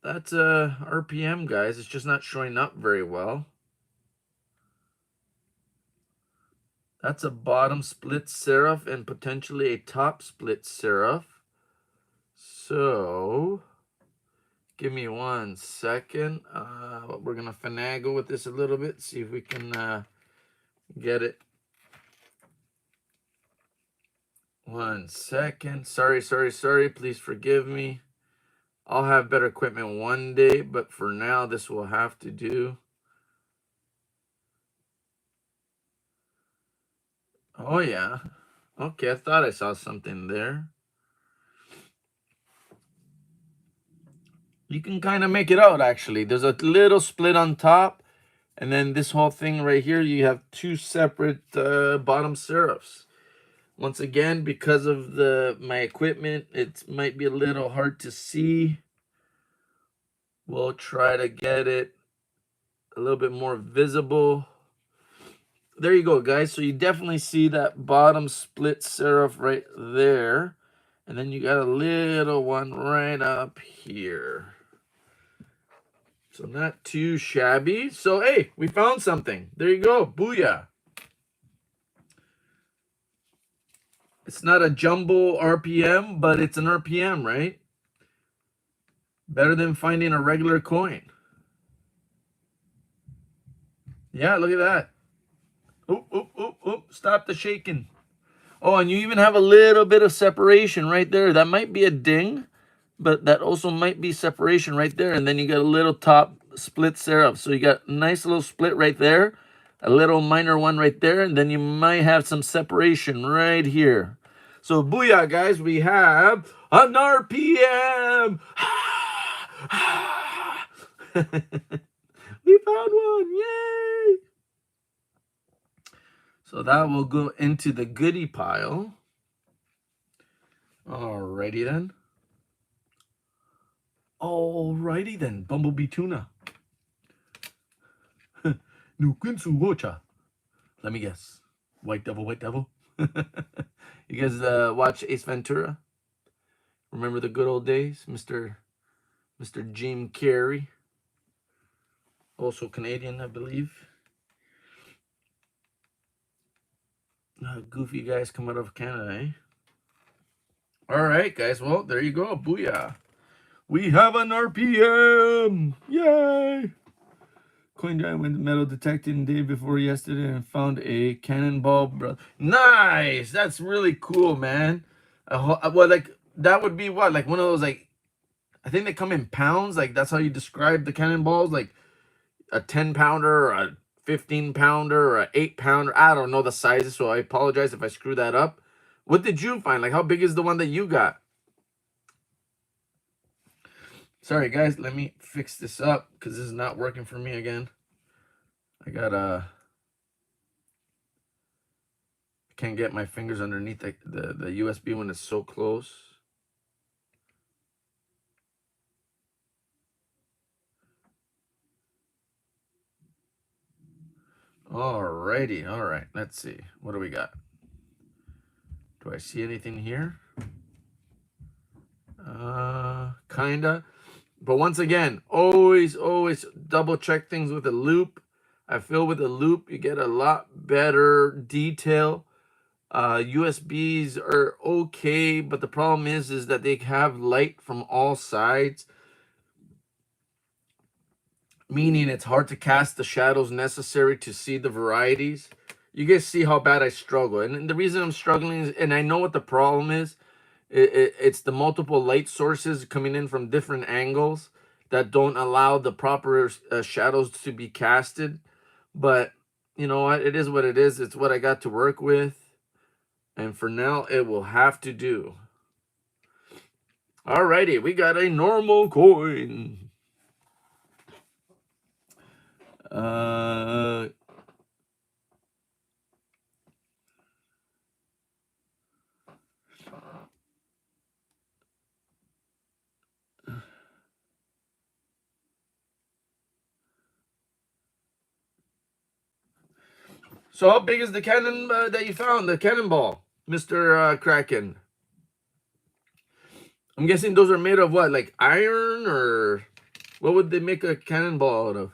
that's RPM, guys. It's just not showing up very well. That's a bottom split serif and potentially a top split serif. So, give me 1 second. We're going to finagle with this a little bit, see if we can get it. 1 second. Sorry. Please forgive me. I'll have better equipment one day, but for now, this will have to do. Oh, yeah. Okay, I thought I saw something there. You can kind of make it out, actually. There's a little split on top, and then this whole thing right here, you have 2 separate bottom serifs. Once again, because of my equipment, it might be a little hard to see. We'll try to get it a little bit more visible. There you go, guys. So you definitely see that bottom split serif right there. And then you got a little one right up here. So not too shabby. So, hey, we found something. There you go. Booyah. It's not a jumbo RPM, but it's an RPM, right? Better than finding a regular coin. Yeah, look at that. Oop, oop, oop, oop. Stop the shaking. Oh, and you even have a little bit of separation right there. That might be a ding, but that also might be separation right there. And then you got a little top split there. So you got a nice little split right there, a little minor one right there, and then you might have some separation right here. So booyah, guys, we have an RPM. We found one, yay! So that will go into the goodie pile. Alrighty then. Alrighty then, Bumblebee Tuna. Nukunsu Wocha. Let me guess. White Devil, White Devil. You guys watch Ace Ventura? Remember the good old days? Mr. Jim Carrey. Also Canadian, I believe. Goofy guys come out of Canada, eh? Alright, guys. Well, there you go. Booyah. We have an RPM. Yay! CoinJoy went to metal detecting the day before yesterday and found a cannonball. Nice! That's really cool, man. Well, like, that would be what? Like one of those, like, I think they come in pounds. Like, that's how you describe the cannonballs. Like, a 10-pounder or a 15-pounder or a 8-pounder. I don't know the sizes, so I apologize if I screw that up. What did you find? Like, how big is the one that you got? Sorry, guys. Let me fix this up because this is not working for me again. I can't get my fingers underneath the USB when it's so close. Alrighty, all right. Let's see. What do we got? Do I see anything here? Kinda. But once again, always double check things with a loop. I feel with a loop, you get a lot better detail. USBs are okay, but the problem is that they have light from all sides, meaning it's hard to cast the shadows necessary to see the varieties. You guys see how bad I struggle. And the reason I'm struggling is, and I know what the problem is, it's the multiple light sources coming in from different angles that don't allow the proper shadows to be casted. But you know what? It is what it is. It's what I got to work with. And for now, it will have to do. Alrighty, we got a normal coin. So how big is the cannon that you found, the cannonball, Mr. Kraken? I'm guessing those are made of what, like iron, or what would they make a cannonball out of?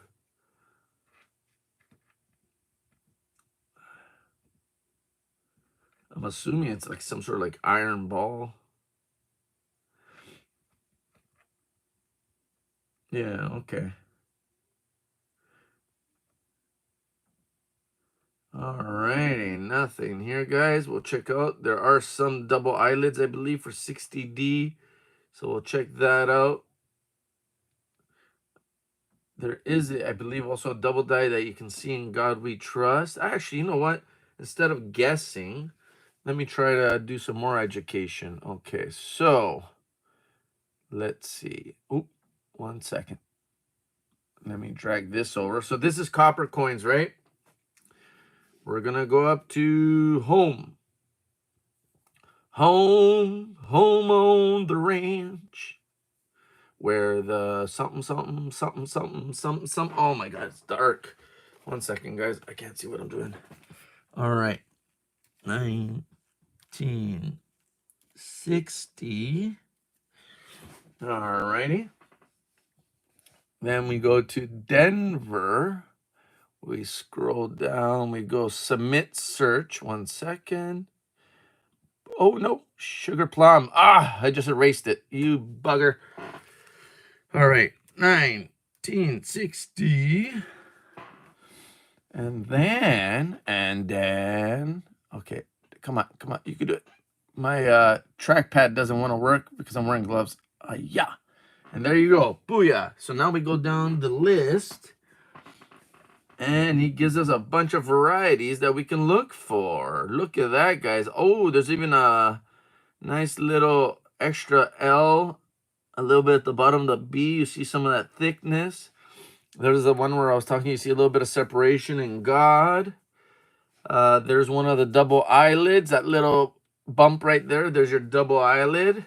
I'm assuming it's like some sort of like iron ball. Yeah, okay. Alrighty, nothing here, guys. We'll check out. There are some double eyelids, I believe, for 60D. So we'll check that out. There is, I believe, also a double die that you can see in God We Trust. Actually, you know what? Instead of guessing, let me try to do some more education. Okay, so let's see. Oop, 1 second. Let me drag this over. So this is copper coins, right? We're going to go up to home. Home on the ranch. Where the something. Oh my God, it's dark. 1 second, guys. I can't see what I'm doing. All right. 1960. All righty. Then we go to Denver. We scroll down. We go submit search. 1 second. Oh, no. Sugar plum. Ah, I just erased it. You bugger. All right. 1960. And then, okay. Come on. You can do it. My trackpad doesn't want to work because I'm wearing gloves. Yeah. And there you go. Booyah. So now we go down the list. And he gives us a bunch of varieties that we can look for. Look at that, guys. Oh, there's even a nice little extra L, a little bit at the bottom of the B. You see some of that thickness. There's the one where I was talking. You see a little bit of separation in God. There's one of the double eyelids, that little bump right there. There's your double eyelid.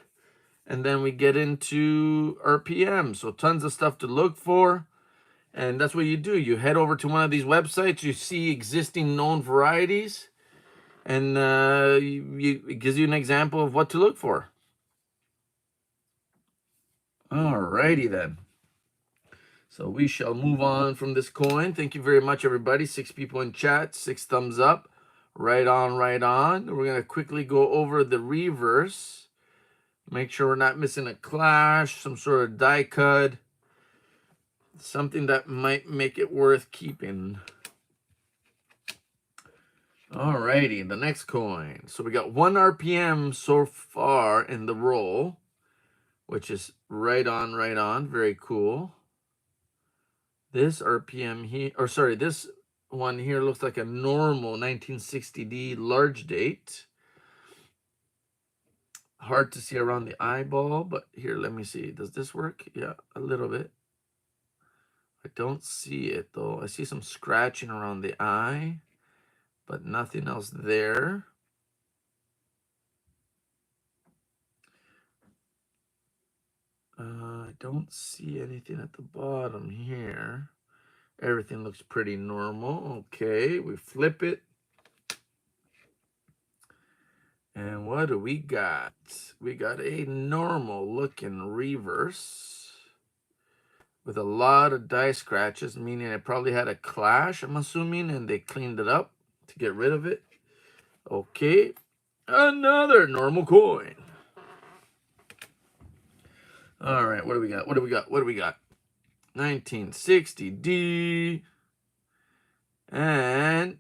And then we get into RPM. So tons of stuff to look for. And that's what you do. You head over to one of these websites, you see existing known varieties, and it gives you an example of what to look for. Alrighty then. So we shall move on from this coin. Thank you very much, everybody. 6 people in chat, 6 thumbs up. Right on, right on. We're going to quickly go over the reverse. Make sure we're not missing a clash, some sort of die cut. Something that might make it worth keeping. Alrighty, the next coin. So we got 1 RPM so far in the roll, which is right on, right on. Very cool. This RPM here, or sorry, this one here looks like a normal 1960D large date. Hard to see around the eyeball, but here, let me see. Does this work? Yeah, a little bit. I don't see it though. I see some scratching around the eye, but nothing else there. I don't see anything at the bottom here. Everything looks pretty normal. Okay, we flip it. And what do we got? We got a normal looking reverse with a lot of die scratches, meaning it probably had a clash, I'm assuming, and they cleaned it up to get rid of it. Okay, another normal coin. All right, what do we got? What do we got? What do we got? 1960D. And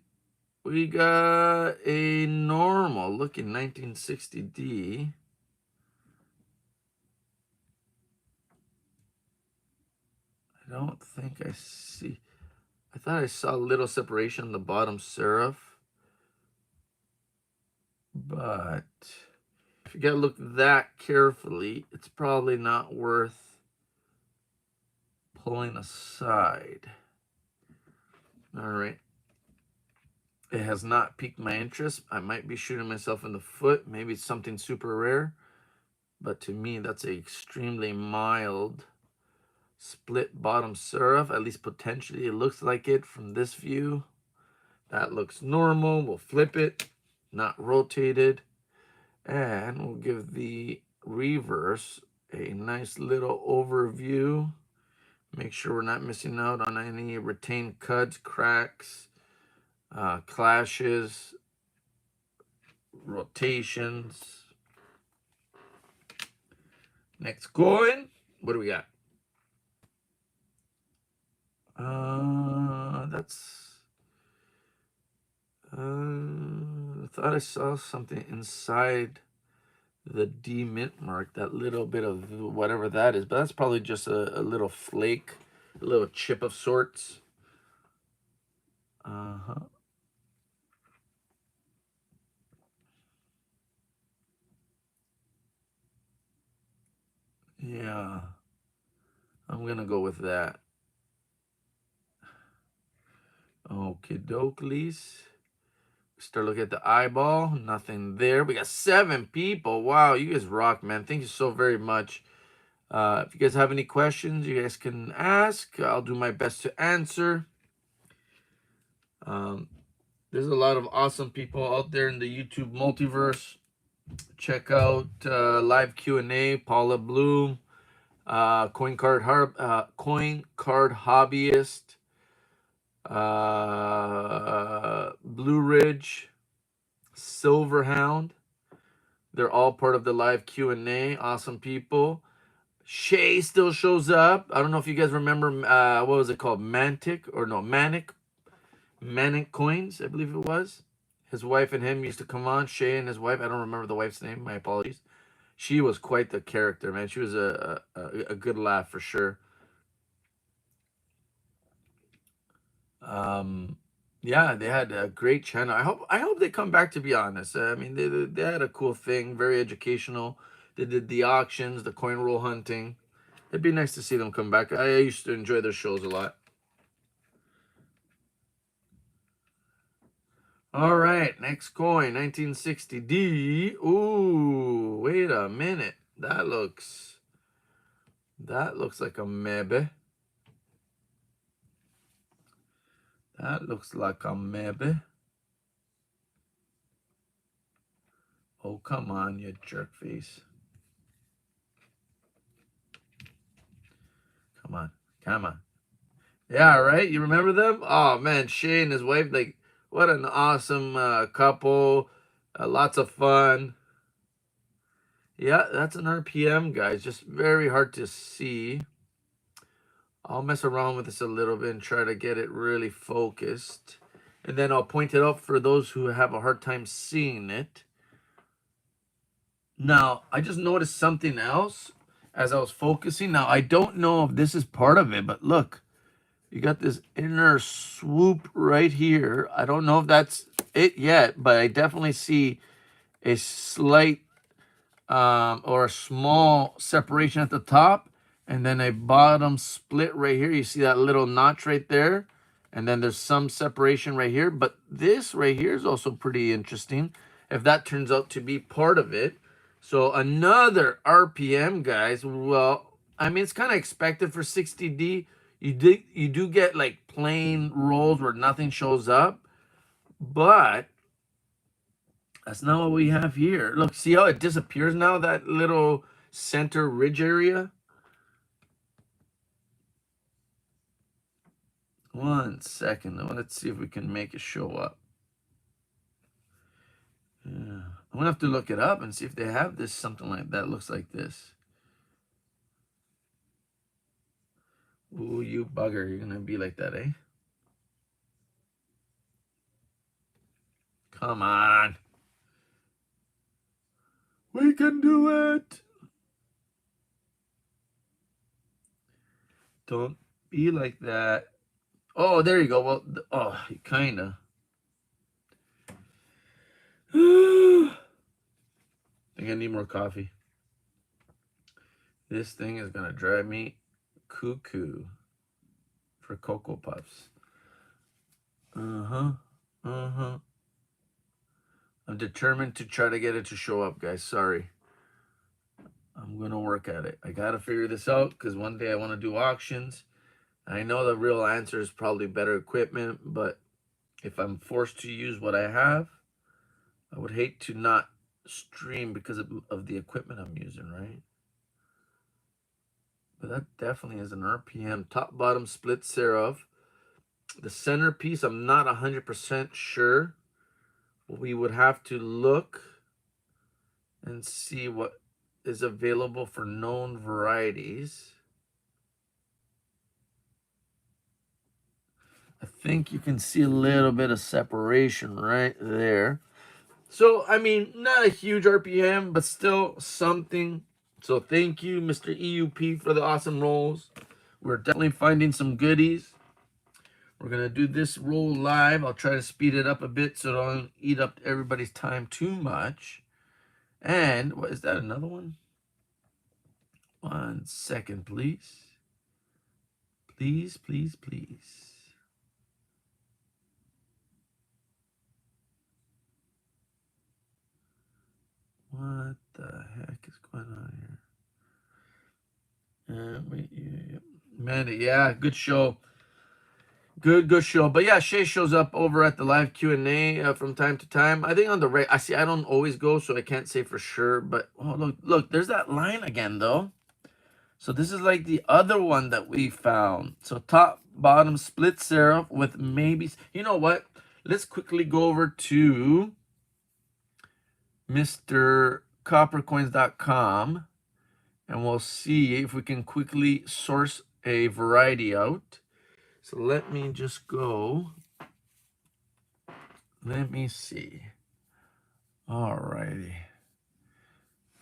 we got a normal looking 1960D. I don't think I see. I thought I saw a little separation on the bottom serif. But if you gotta look that carefully, it's probably not worth pulling aside. All right. It has not piqued my interest. I might be shooting myself in the foot. Maybe it's something super rare. But to me, that's an extremely mild split bottom serif. At least potentially it looks like it from this view. That looks normal. We'll flip it, not rotated. And we'll give the reverse a nice little overview. Make sure we're not missing out on any retained cuts, cracks, clashes, rotations. Next coin. What do we got? I thought I saw something inside the D mint mark, that little bit of whatever that is, but that's probably just a little flake, a little chip of sorts. Yeah, I'm gonna go with that. Okie dokies. Start looking at the eyeball. Nothing there. We got 7 people. Wow, you guys rock, man. Thank you so very much. If you guys have any questions, you guys can ask. I'll do my best to answer. There's a lot of awesome people out there in the YouTube multiverse. Check out live Q&A, Paula Bloom. Coin Card Hobbyist, Blue Ridge, Silverhound. They're all part of the live Q&A. Awesome people. Shay still shows up. I don't know if you guys remember, what was it called? Manic Coins, I believe it was. His wife and him used to come on. Shay and his wife. I don't remember the wife's name. My apologies. She was quite the character, man. She was a good laugh for sure. Yeah, they had a great channel. I hope they come back, to be honest. I mean, they had a cool thing, very educational. They did the auctions, the coin roll hunting. It'd be nice to see them come back. I used to enjoy their shows a lot. All right, next coin, 1960D. Ooh, wait a minute. That looks like a maybe. That looks like a maybe. Oh, come on, you jerk face. Come on. Come on. Yeah, right? You remember them? Oh, man, Shay and his wife, like, what an awesome couple. Lots of fun. Yeah, that's an RPM, guys. Just very hard to see. I'll mess around with this a little bit and try to get it really focused. And then I'll point it out for those who have a hard time seeing it. Now, I just noticed something else as I was focusing. Now, I don't know if this is part of it, but look. You got this inner swoop right here. I don't know if that's it yet, but I definitely see a slight or a small separation at the top, and then a bottom split right here. You see that little notch right there, and then there's some separation right here. But this right here is also pretty interesting if that turns out to be part of it. So another RPM, guys. Well, I mean, it's kind of expected for 60D. You do get like plain rolls where nothing shows up, but that's not what we have here. Look, see how it disappears now, that little center ridge area? 1 second. Let's see if we can make it show up. Yeah. I'm gonna have to look it up and see if they have this, something like that looks like this. Ooh, you bugger. You're gonna be like that, eh? Come on. We can do it. Don't be like that. Oh, there you go. Well, oh, kind of. I think I need more coffee. This thing is going to drive me cuckoo for Cocoa Puffs. I'm determined to try to get it to show up, guys. Sorry. I'm going to work at it. I got to figure this out because one day I want to do auctions. I know the real answer is probably better equipment, but if I'm forced to use what I have, I would hate to not stream because of the equipment I'm using, right? But that definitely is an RPM. Top bottom split serif. The centerpiece, I'm not 100% sure. We would have to look and see what is available for known varieties. I think you can see a little bit of separation right there. So, I mean, not a huge RPM, but still something. So thank you, Mr. EUP, for the awesome rolls. We're definitely finding some goodies. We're going to do this roll live. I'll try to speed it up a bit so it don't eat up everybody's time too much. And, what is that, another one? 1 second, please. Please, please, please. What the heck is going on here? Man, yeah, good show. Good show. But yeah, Shay shows up over at the live Q&A from time to time. I think on the I don't always go, so I can't say for sure. But oh, look, there's that line again, though. So this is like the other one that we found. So top, bottom split serif with maybe, you know what? Let's quickly go over to MrCoppercoins.com and we'll see if we can quickly source a variety out. So let me just go. Let me see. Alrighty.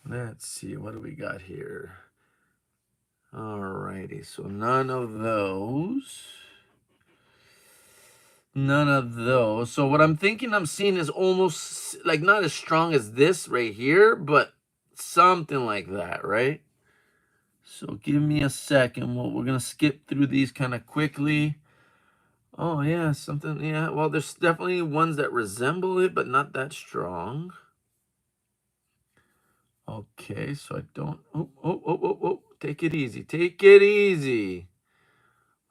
Let's see. What do we got here? Alrighty. So none of those. None of those. So what I'm thinking I'm seeing is almost like not as strong as this right here, but something like that, right? So give me a second. Well, we're going to skip through these kind of quickly. Oh, yeah, something. Yeah, well, there's definitely ones that resemble it, but not that strong. Okay, so I don't. Oh. Take it easy. Take it easy.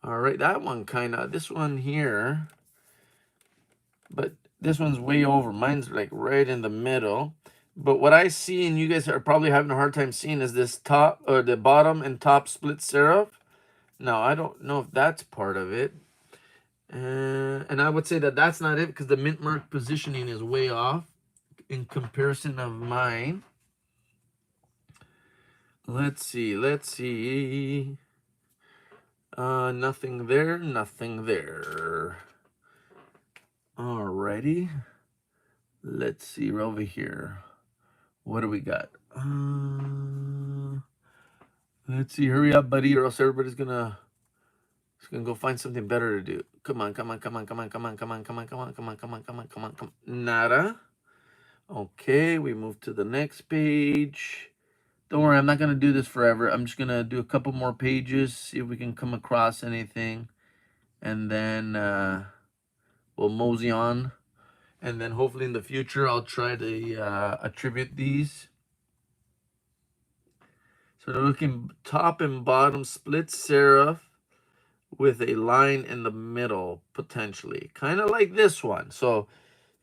All right, that one kind of. This one here. But this one's way over. Mine's like right in the middle. But what I see, and you guys are probably having a hard time seeing, is this top or the bottom and top split serif. Now, I don't know if that's part of it. And I would say that that's not it because the mint mark positioning is way off in comparison of mine. Let's see. Nothing there, nothing there. Alrighty. Let's see over here. What do we got? Let's see. Hurry up, buddy, or else everybody's gonna go find something better to do. Come on. Nada. Okay, we move to the next page. Don't worry, I'm not gonna do this forever. I'm just gonna do a couple more pages, see if we can come across anything, and then we'll mosey on. And then hopefully in the future, I'll try to attribute these. So they're looking top and bottom split serif with a line in the middle, potentially. Kind of like this one. So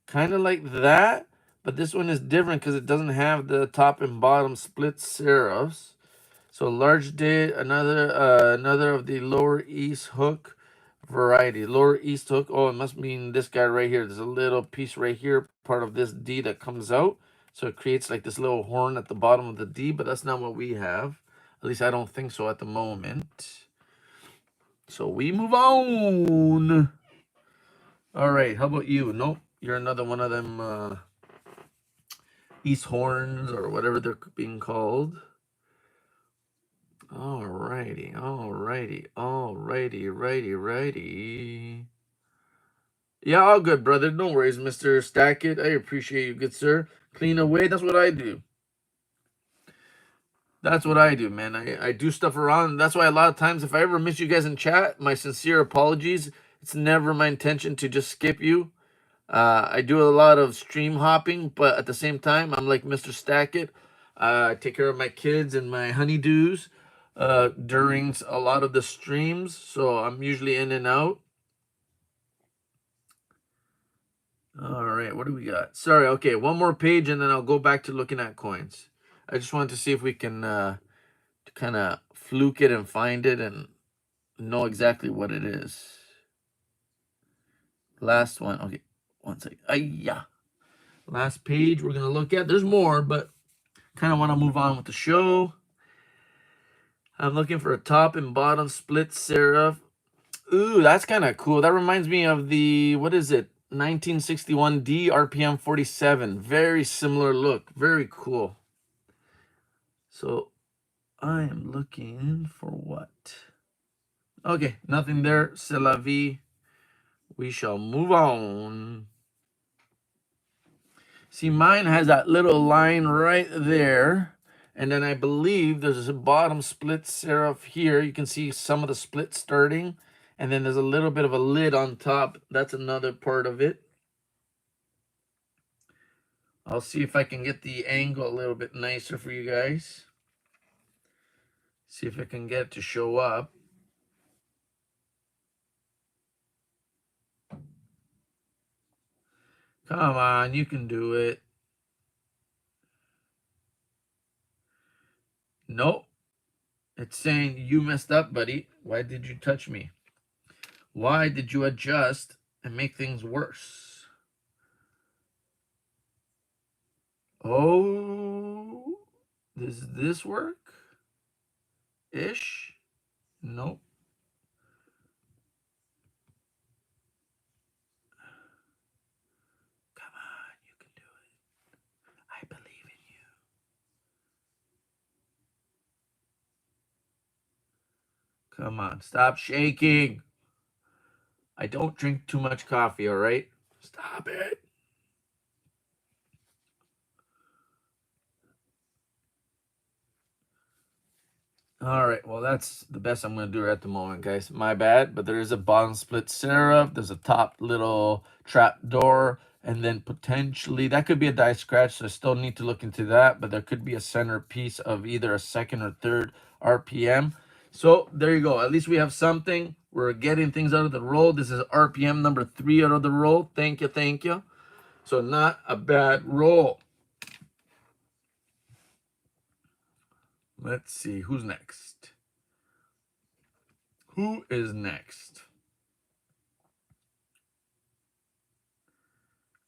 kind of like that, but this one is different because it doesn't have the top and bottom split serifs. So large date, another of the lower east hook variety. Lower east hook. Oh, it must mean this guy right here. There's a little piece right here, part of this D that comes out. So it creates like this little horn at the bottom of the D, but that's not what we have. At least I don't think so at the moment. So we move on. All right, how about you? Nope, you're another one of them East horns or whatever they're being called. Alrighty. Yeah, all good, brother. No worries, Mr. Stackett. I appreciate you, good sir. Clean away. That's what I do. That's what I do, man. I do stuff around. That's why a lot of times, if I ever miss you guys in chat, my sincere apologies. It's never my intention to just skip you. I do a lot of stream hopping, but at the same time, I'm like Mr. Stackett. I take care of my kids and my honeydews during a lot of the streams, so I'm usually in and out. All right, what do we got? Sorry, okay, one more page and then I'll go back to looking at coins. I just wanted to see if we can kind of fluke it and find it and know exactly what it is. Last one. Okay, one second. Yeah. Last page we're going to look at. There's more, but kind of want to move on with the show. I'm looking for a top and bottom split serif. Ooh, that's kind of cool. That reminds me of the, what is it? 1961D RPM 47. Very similar look. Very cool. So I am looking for what? Okay, nothing there. C'est la vie. We shall move on. See, mine has that little line right there. And then I believe there's a bottom split serif here. You can see some of the split starting. And then there's a little bit of a lid on top. That's another part of it. I'll see if I can get the angle a little bit nicer for you guys. See if I can get it to show up. Come on, you can do it. Nope. It's saying you messed up, buddy. Why did you touch me? Why did you adjust and make things worse? Oh, does this work? Ish? Nope. Come on, you can do it. I believe in you. Come on, stop shaking. I don't drink too much coffee, all right? Stop it. All right, well, that's the best I'm going to do at the moment, guys. My bad, but there is a bottom split serif. There's a top little trap door, and then potentially that could be a die scratch, so I still need to look into that, but there could be a center piece of either a second or third RPM. So there you go. At least we have something. We're getting things out of the roll. This is RPM number 3 out of the roll. Thank you, thank you. So not a bad roll. Let's see, who's next? Who is next?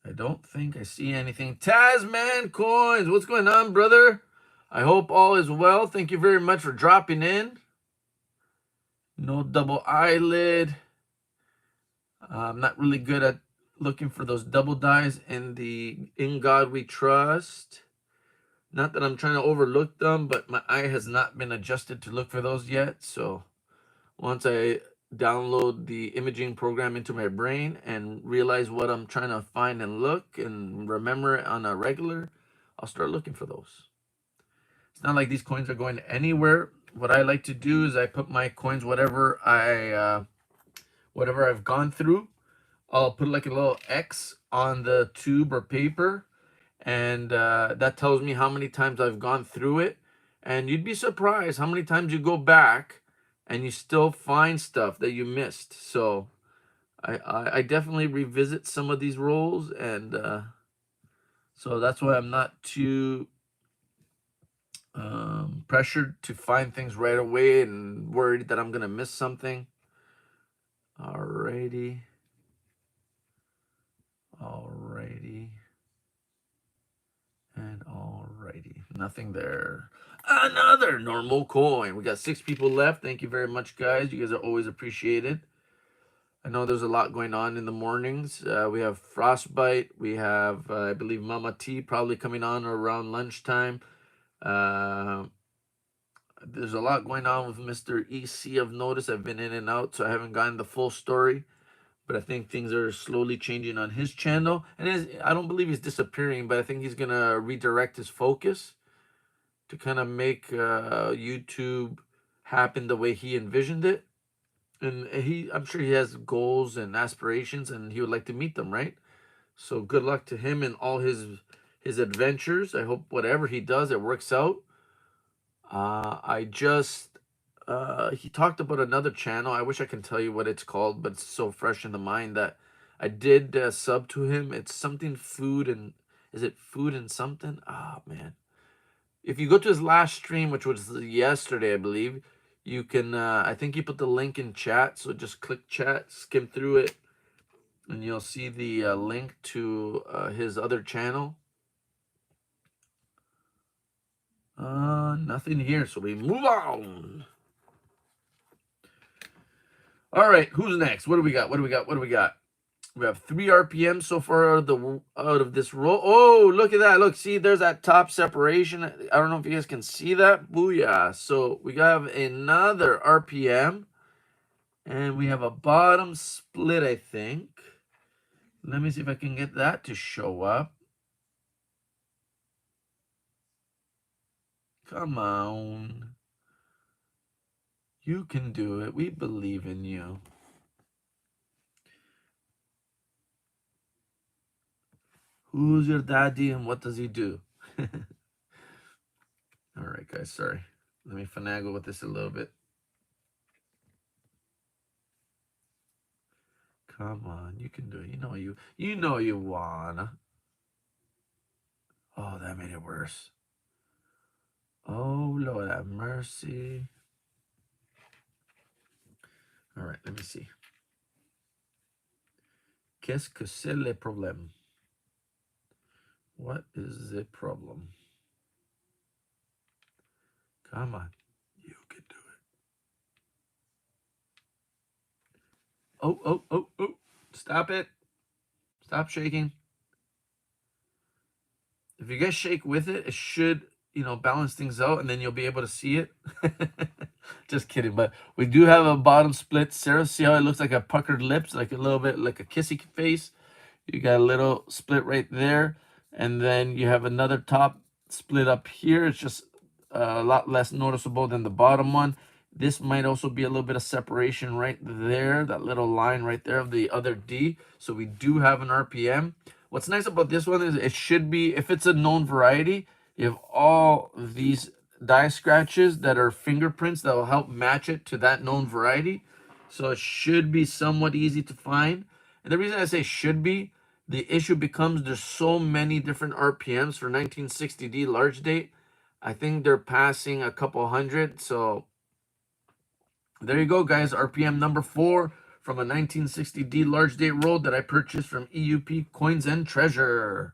I don't think I see anything. Tasman Coins, what's going on, brother? I hope all is well. Thank you very much for dropping in. No double eyelid. I'm not really good at looking for those double dies in the In God We Trust. Not that I'm trying to overlook them, but my eye has not been adjusted to look for those yet. So once I download the imaging program into my brain and realize what I'm trying to find and look and remember it on a regular, I'll start looking for those. It's not like these coins are going anywhere. What I like to do is I put my coins, whatever I've gone through, I'll put like a little X on the tube or paper, and that tells me how many times I've gone through it. And you'd be surprised how many times you go back and you still find stuff that you missed. So I definitely revisit some of these rolls, and so that's why I'm not too pressured to find things right away and worried that I'm gonna miss something. Alrighty. And alrighty. Nothing there. Another normal coin. We got 6 people left. Thank you very much, guys. You guys are always appreciated. I know there's a lot going on in the mornings. We have Frostbite. We have, I believe, Mama T probably coming on around lunchtime. There's a lot going on with Mr. EC of Notice. I've been in and out, so I haven't gotten the full story. But I think things are slowly changing on his channel. And I don't believe he's disappearing, but I think he's going to redirect his focus to kind of make YouTube happen the way he envisioned it. And I'm sure he has goals and aspirations, and he would like to meet them, right? So good luck to him in all his adventures. I hope whatever he does, it works out. He talked about another channel. I wish I can tell you what it's called, but it's so fresh in the mind that I did sub to him. It's something food and is it food and something? Oh man. If you go to his last stream, which was yesterday, I believe, you can I think he put the link in chat, so just click chat, skim through it, and you'll see the link to his other channel. Nothing here, so we move on. All right, who's next? What do we got? We have 3 RPM so far out of this roll. Oh, look at that. Look, see, there's that top separation. I don't know if you guys can see that. Booyah. So we have another RPM. And we have a bottom split, I think. Let me see if I can get that to show up. Come on. You can do it. We believe in you. Who's your daddy and what does he do? All right, guys, sorry. Let me finagle with this a little bit. Come on, you can do it. You know you wanna. Oh, that made it worse. Oh, Lord have mercy. right, let me see. Qu'est-ce que c'est le problème? What is the problem? Come on, you can do it. Oh. Stop it. Stop shaking. If you guys shake with it, it should, balance things out, and then you'll be able to see it. Just kidding. But we do have a bottom split. Sarah, see how it looks like a puckered lips, like a little bit like a kissy face? You got a little split right there. And then you have another top split up here. It's just a lot less noticeable than the bottom one. This might also be a little bit of separation right there, that little line right there of the other D. So we do have an RPM. What's nice about this one is it should be, if it's a known variety, you have all these die scratches that are fingerprints that will help match it to that known variety. So it should be somewhat easy to find. And the reason I say should be, the issue becomes there's so many different RPMs for 1960D large date. I think they're passing a couple hundred. So there you go, guys. RPM number 4 from a 1960D large date roll that I purchased from EUP Coins and Treasure.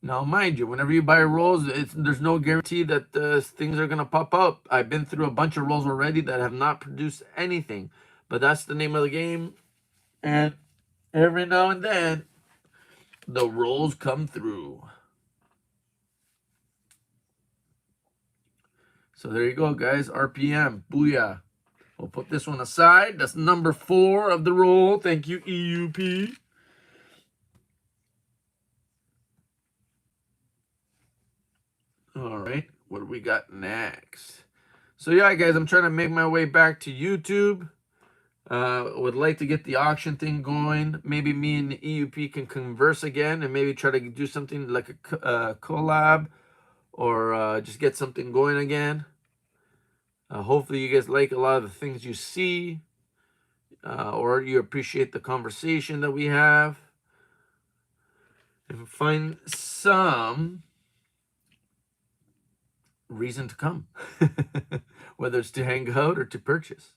Now, mind you, whenever you buy rolls, there's no guarantee that things are going to pop up. I've been through a bunch of rolls already that have not produced anything. But that's the name of the game. And every now and then, the rolls come through. So there you go, guys. RPM. Booyah. We'll put this one aside. That's number 4 of the roll. Thank you, EUP. All right. What do we got next? So yeah, guys, I'm trying to make my way back to YouTube. Would like to get the auction thing going. Maybe me and the EUP can converse again and maybe try to do something like a collab or just get something going again. Hopefully you guys like a lot of the things you see or you appreciate the conversation that we have and find some reason to come, whether it's to hang out or to purchase.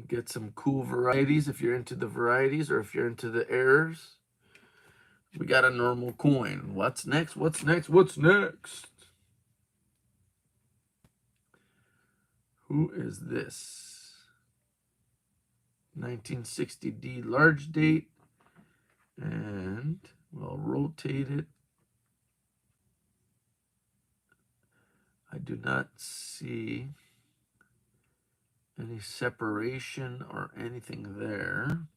Get some cool varieties if you're into the varieties or if you're into the errors. We got a normal coin. What's next? What's next? What's next? Who is this? 1960D large date. And we'll rotate it. I do not see any separation or anything there.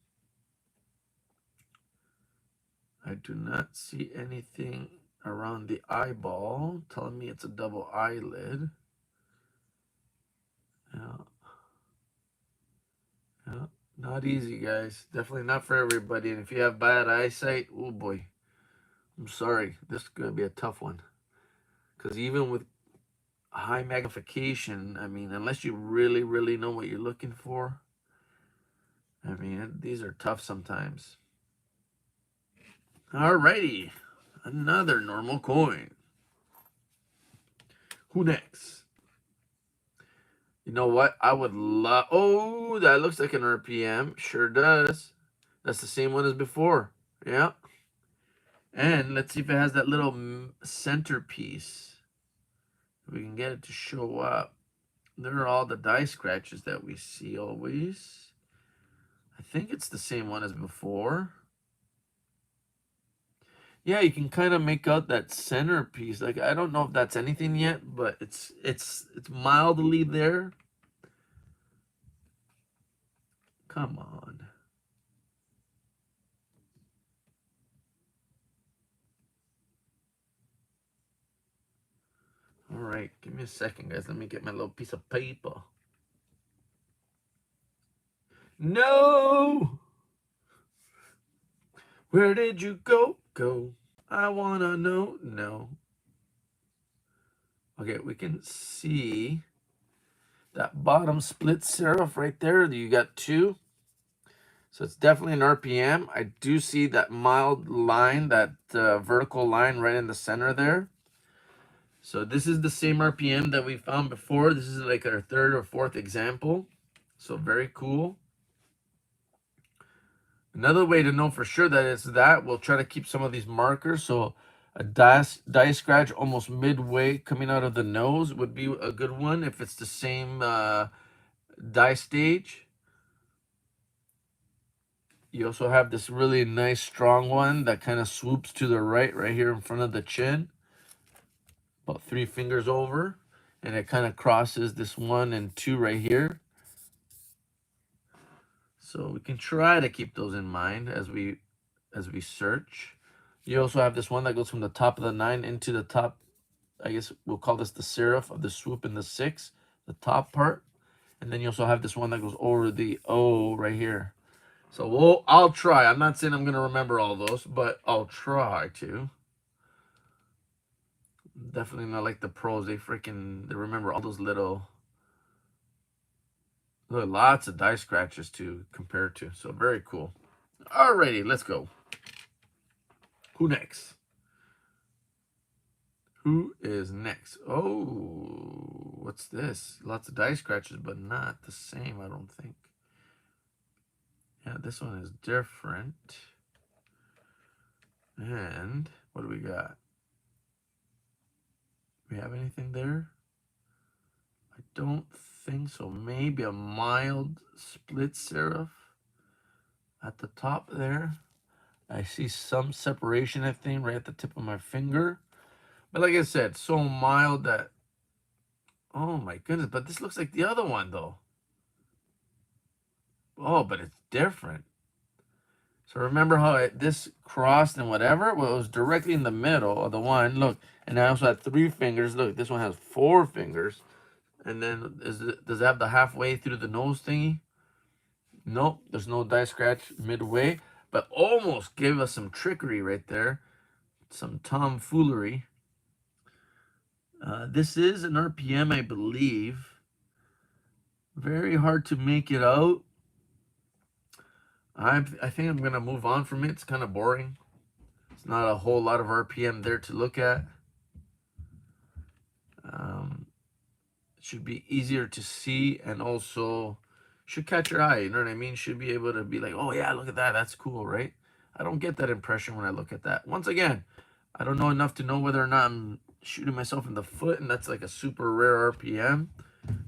I do not see anything around the eyeball telling me it's a double eyelid. Yeah, not easy, guys. Definitely not for everybody. And if you have bad eyesight, oh boy, I'm sorry. This is going to be a tough one. Because even with high magnification, I mean, unless you really, really know what you're looking for, I mean, these are tough sometimes. Alrighty, another normal coin. Who next? You know what? I would love... Oh, that looks like an RPM. Sure does. That's the same one as before. Yeah. And let's see if it has that little centerpiece. If we can get it to show up. There are all the die scratches that we see always. I think it's the same one as before. Yeah, you can kind of make out that centerpiece. Like, I don't know if that's anything yet, but it's mildly there. Come on. All right, give me a second, guys. Let me get my little piece of paper. No! Where did you go? I wanna know. No. Okay, we can see that bottom split serif right there. You got 2. So it's definitely an RPM. I do see that mild line, that vertical line right in the center there. So this is the same RPM that we found before. This is like our third or fourth example. So very cool. Another way to know for sure that it's that, we'll try to keep some of these markers. So a die scratch almost midway coming out of the nose would be a good one if it's the same die stage. You also have this really nice strong one that kind of swoops to the right here in front of the chin. About 3 fingers over. And it kind of crosses this 1 and 2 right here. So we can try to keep those in mind as we search. You also have this one that goes from the top of the 9 into the top. I guess we'll call this the serif of the swoop in the 6, the top part. And then you also have this one that goes over the O right here. So I'll try. I'm not saying I'm going to remember all those, but I'll try to. Definitely not like the pros. They remember all those little. Look, lots of die scratches to compare to. So very cool. Alrighty, let's go. Who next? Who is next? Oh, what's this? Lots of die scratches, but not the same, I don't think. Yeah, this one is different. And what do we got? We have anything there? I don't think so. Maybe a mild split serif at the top there. I see some separation, I think, right at the tip of my finger. But like I said, so mild that, oh my goodness, but this looks like the other one though. Oh, but it's different. So remember how this crossed and whatever? Well, it was directly in the middle of the one. Look, and I also had 3 fingers. Look, this one has 4 fingers. And then does it have the halfway through the nose thingy? Nope, there's no die scratch midway. But almost gave us some trickery right there. Some tomfoolery. This is an RPM, I believe. Very hard to make it out. I think I'm going to move on from it. It's kind of boring. It's not a whole lot of RPM there to look at. It should be easier to see and also should catch your eye. You know what I mean? Should be able to be like, oh yeah, look at that. That's cool, right? I don't get that impression when I look at that. Once again, I don't know enough to know whether or not I'm shooting myself in the foot, and that's like a super rare RPM.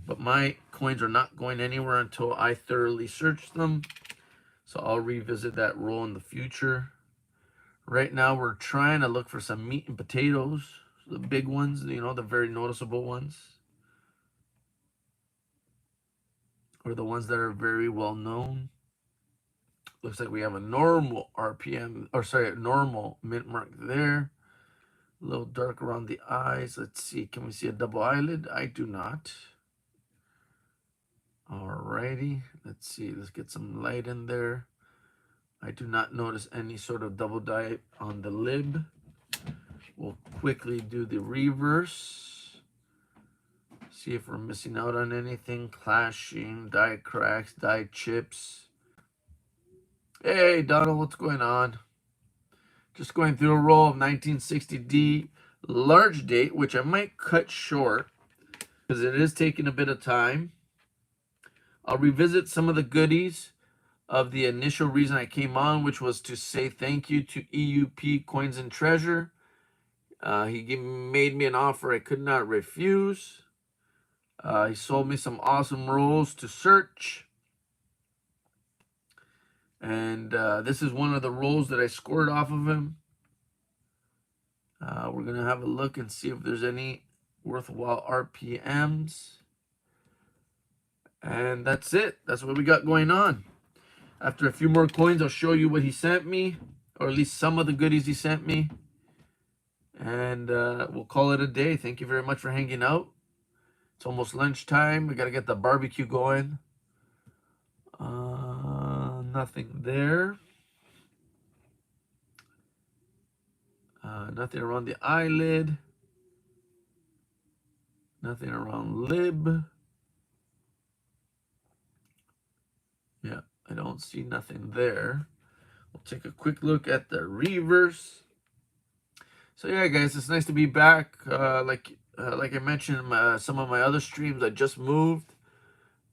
But my coins are not going anywhere until I thoroughly search them. So I'll revisit that roll in the future. Right now, we're trying to look for some meat and potatoes, the big ones, you know, the very noticeable ones, or the ones that are very well known. Looks like we have a normal RPM, or sorry, a normal mint mark there. A little dark around the eyes. Let's see, can we see a double eyelid? I do not. Alrighty, let's see, let's get some light in there. I do not notice any sort of double die on the lid. We'll quickly do the reverse. See if we're missing out on anything. Clashing, die cracks, die chips. Hey, Donald, what's going on? Just going through a roll of 1960D large date, which I might cut short because it is taking a bit of time. I'll revisit some of the goodies of the initial reason I came on, which was to say thank you to EUP Coins and Treasure. He made me an offer I could not refuse. He sold me some awesome rolls to search. And this is one of the rolls that I scored off of him. We're going to have a look and see if there's any worthwhile RPMs. And that's it. That's what we got going on. After a few more coins, I'll show you what he sent me, or at least some of the goodies he sent me. And we'll call it a day. Thank you very much for hanging out. It's almost lunchtime. We got to get the barbecue going. Nothing there. Nothing around the eyelid. Nothing around lib. Yeah, I don't see nothing there. We'll take a quick look at the reverse. So yeah, guys, it's nice to be back. Like like I mentioned in some of my other streams, I just moved.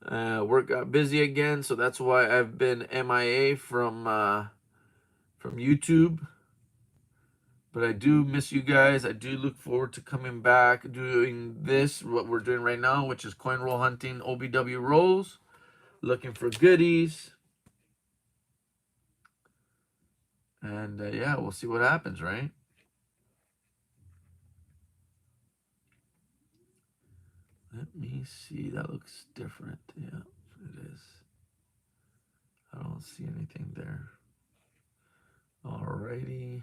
Work got busy again, so that's why I've been MIA from YouTube. But I do miss you guys. I do look forward to coming back, doing this, what we're doing right now, which is coin roll hunting, OBW rolls, looking for goodies. And yeah, we'll see what happens, right? Let me see. That looks different. Yeah, it is. I don't see anything there. Alrighty.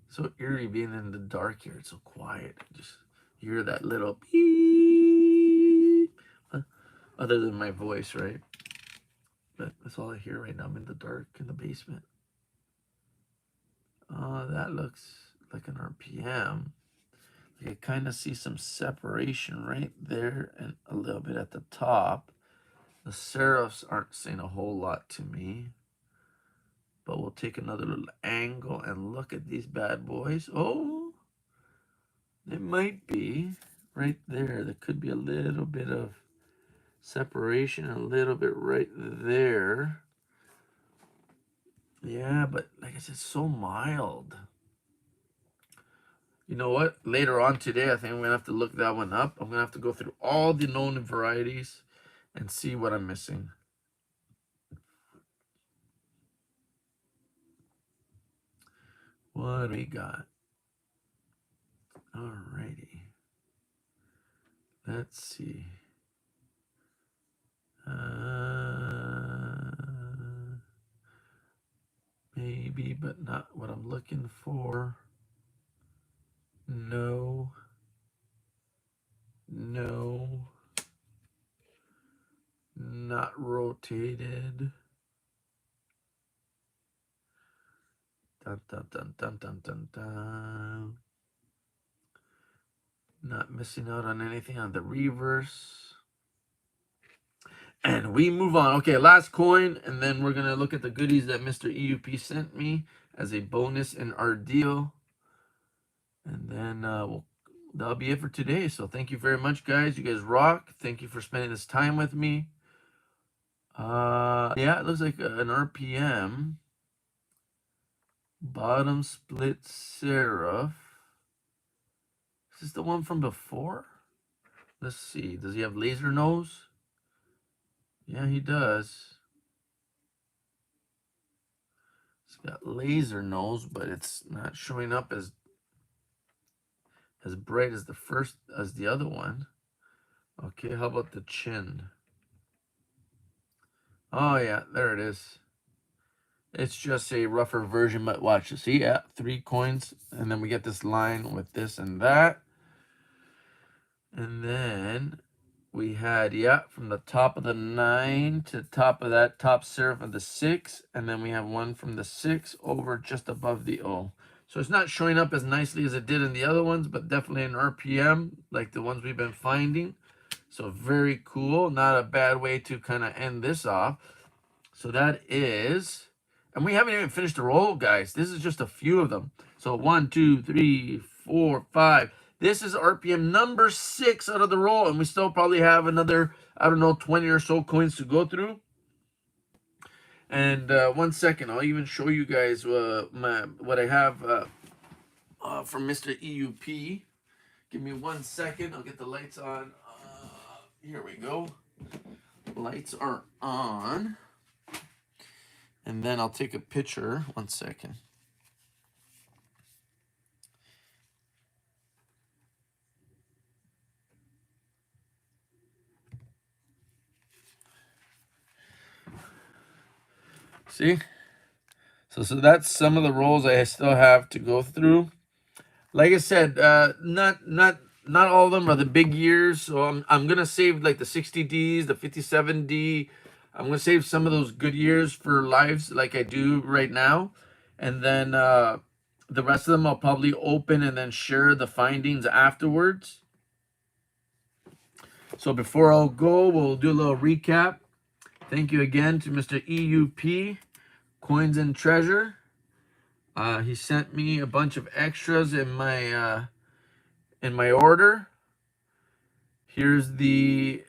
So eerie being in the dark here. It's so quiet. Just hear that little beep. Other than my voice, right? But that's all I hear right now. I'm in the dark in the basement. Oh, that looks like an RPM. I kind of see some separation right there and a little bit at the top. The serifs aren't saying a whole lot to me. But we'll take another little angle and look at these bad boys. Oh, it might be right there. There could be a little bit of separation, a little bit right there. Yeah, but like I said, so mild. You know what? Later on today, I think I'm going to have to look that one up. I'm going to have to go through all the known varieties and see what I'm missing. What do we got? Alrighty. Let's see. Maybe, but not what I'm looking for. No. No. Not rotated. Dun, dun, dun, dun, dun, dun, dun. Not missing out on anything on the reverse. And we move on. Okay, last coin, and then we're going to look at the goodies that Mr. EUP sent me as a bonus in our deal. And then that'll be it for today. So thank you very much, guys. You guys rock. Thank you for spending this time with me. Yeah, it looks like an RPM. Bottom split serif. Is this the one from before? Let's see. Does he have laser nose? Yeah, he does. It's got laser nose, but it's not showing up as bright as the other one. Okay, how about the chin? Oh yeah, there it is. It's just a rougher version, but watch. See, yeah, 3 coins, and then we get this line with this and that. And then we had, yeah, from the top of the 9 to the top of that top serif of the 6, and then we have one from the 6 over just above the O. So it's not showing up as nicely as it did in the other ones, but definitely an RPM like the ones we've been finding. So very cool. Not a bad way to kind of end this off. So that is, and we haven't even finished the roll, guys. This is just a few of them. So 1, 2, 3, 4, 5. This is RPM number 6 out of the roll, and we still probably have another, I don't know, 20 or so coins to go through. And 1 second, I'll even show you guys what I have from Mr. EUP. Give me 1 second. I'll get the lights on. Here we go. Lights are on. And then I'll take a picture. 1 second. See? So that's some of the rolls I still have to go through. Like I said, not all of them are the big years. So I'm gonna save like the 60Ds, the 57D. I'm gonna save some of those good years for lives like I do right now. And then the rest of them I'll probably open and then share the findings afterwards. So before I'll go, we'll do a little recap. Thank you again to Mr. EUP, Coins and Treasure. He sent me a bunch of extras in my in my order. Here's the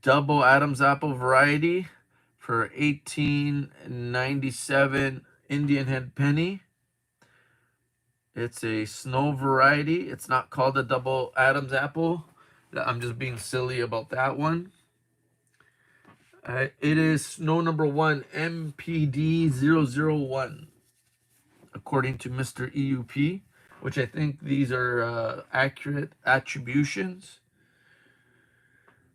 double Adam's apple variety for $18.97 Indian head penny. It's a snow variety. It's not called a double Adam's apple. I'm just being silly about that one. It is snow number 1, MPD001, according to Mr. EUP, which I think these are accurate attributions.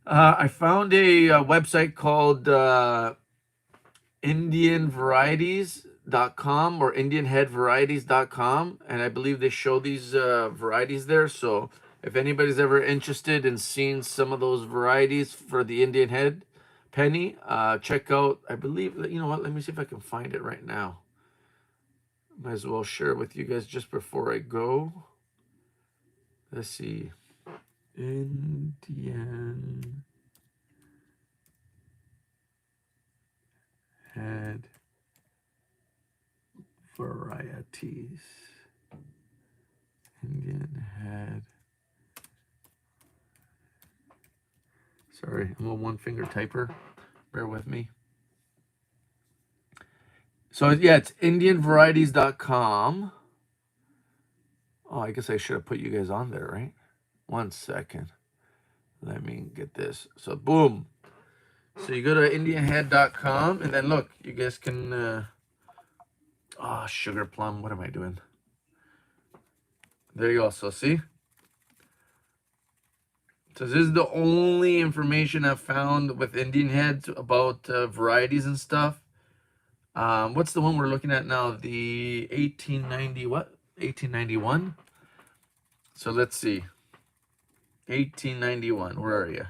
I found a website called IndianVarieties.com or IndianHeadVarieties.com, and I believe they show these varieties there. So if anybody's ever interested in seeing some of those varieties for the Indian head penny, check out, I believe, you know what, let me see if I can find it right now. Might as well share it with you guys just before I go. Let's see. Indian head varieties. Indian head. Sorry, I'm a one-finger typer. Bear with me. So yeah, it's IndianVarieties.com. Oh, I guess I should have put you guys on there, right? One second. Let me get this. So boom. So you go to IndianHead.com, and then look, you guys can sugar plum. What am I doing? There you go. So see? So this is the only information I've found with Indian heads about varieties and stuff. What's the one we're looking at now? The 1890 what? 1891? So let's see. 1891. Where are you?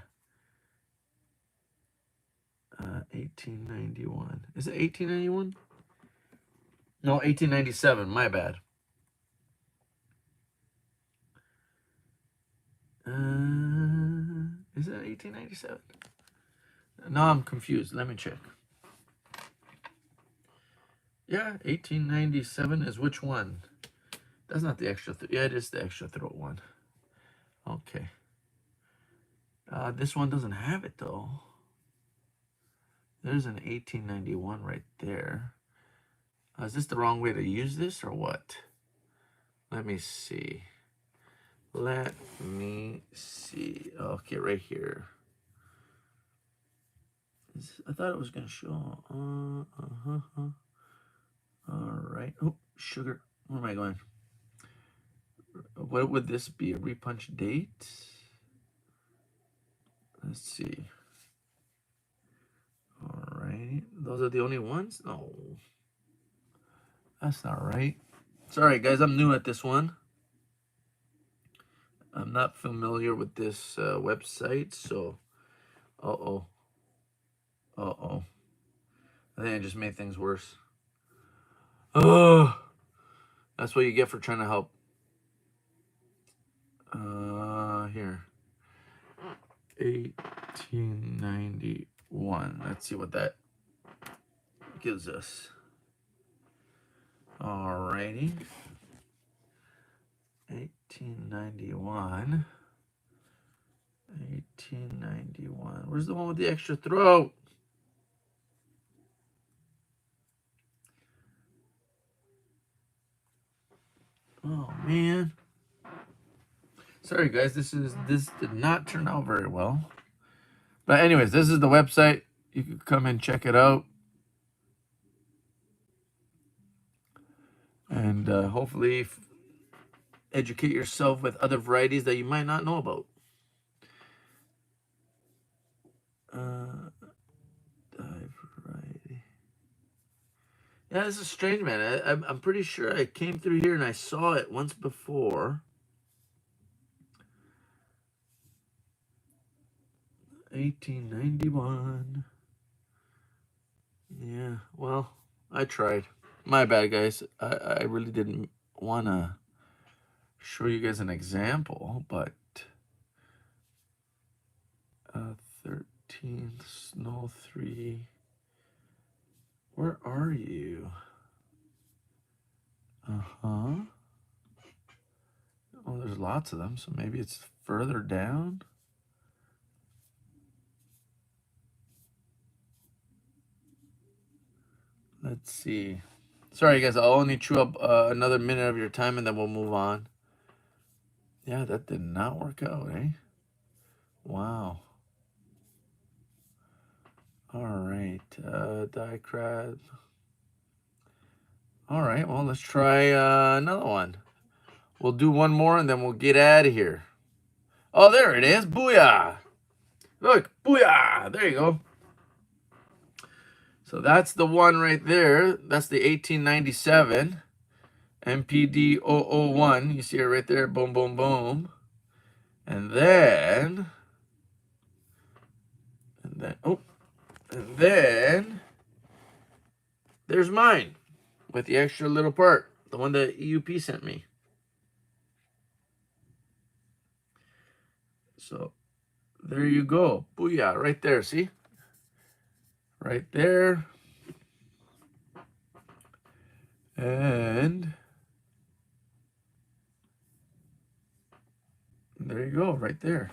1891. Is it 1891? No, 1897. My bad. Is it 1897? No, I'm confused. Let me check. Yeah, 1897 is which one? That's not the extra. Yeah, it is the extra throat one. Okay. This one doesn't have it though. There's an 1891 right there. Is this the wrong way to use this or what? Let me see. Let me see. Okay, right here. I thought it was going to show. All right. Oh, sugar. Where am I going? What would this be? A repunch date? Let's see. All right. Those are the only ones? No. That's not right. Sorry, guys. I'm new at this one. I'm not familiar with this website, so... Uh-oh. Uh-oh. I think I just made things worse. Oh! That's what you get for trying to help. Here. 1891. Let's see what that gives us. Alrighty. 1891. 1891. Where's the one with the extra throat? Oh man. Sorry guys, this did not turn out very well. But anyways, this is the website. You can come and check it out. And hopefully educate yourself with other varieties that you might not know about. Variety. Yeah, this is strange, man. I'm pretty sure I came through here and I saw it once before. 1891. Yeah, well, I tried. My bad, guys. I really didn't want to show you guys an example, but 13th, Snow 3. Where are you? Oh, there's lots of them, so maybe it's further down. Let's see. Sorry, guys. I'll only chew up another minute of your time, and then we'll move on. Yeah, that did not work out, eh? Wow. All right. Diacrib. All right. Well, let's try another one. We'll do one more, and then we'll get out of here. Oh, there it is. Booyah. Look. Booyah. There you go. So that's the one right there. That's the 1897 MPD 001. You see it right there. Boom, boom, boom. And then, there's mine with the extra little part, the one that EUP sent me. So there you go. Booyah, right there. See? Right there. And there you go, right there.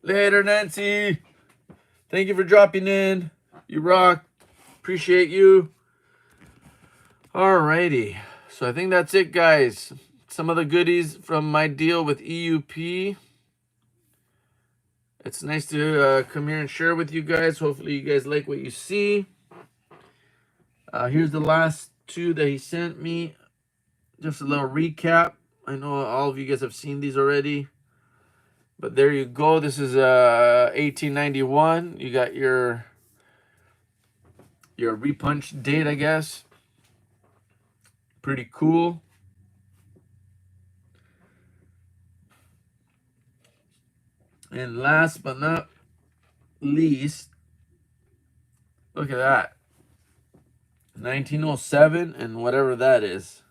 Later, Nancy. Thank you for dropping in. You rock. Appreciate you. Alrighty. So I think that's it, guys. Some of the goodies from my deal with EUP. It's nice to come here and share with you guys. Hopefully you guys like what you see. Here's the last two that he sent me. Just a little recap. I know all of you guys have seen these already. But there you go. This is 1891. You got your repunch date, I guess. Pretty cool. And last but not least, look at that. 1907 and whatever that is.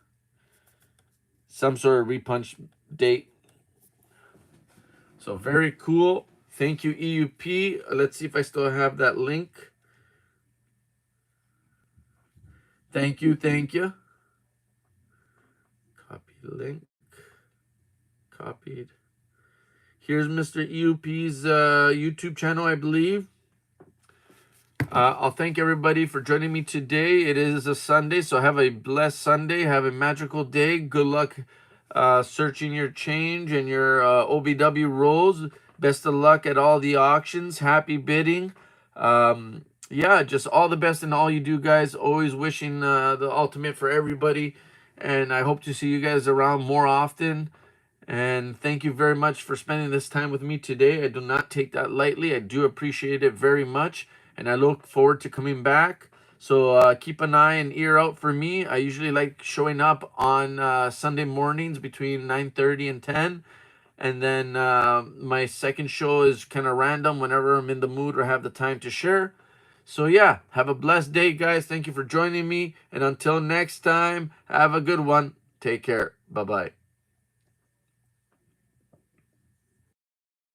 Some sort of repunch date. So very cool. Thank you, EUP. Let's see if I still have that link. Thank you, thank you. Copy link. Copied. Here's Mr. EUP's YouTube channel, I believe. I'll thank everybody for joining me today. It is a Sunday, so have a blessed Sunday. Have a magical day. Good luck searching your change and your OBW rolls. Best of luck at all the auctions. Happy bidding. Yeah, just all the best in all you do, guys. Always wishing the ultimate for everybody. And I hope to see you guys around more often. And thank you very much for spending this time with me today. I do not take that lightly. I do appreciate it very much. And I look forward to coming back. So keep an eye and ear out for me. I usually like showing up on Sunday mornings between 9:30 and 10. And then my second show is kind of random whenever I'm in the mood or have the time to share. So yeah, have a blessed day, guys. Thank you for joining me. And until next time, have a good one. Take care. Bye-bye.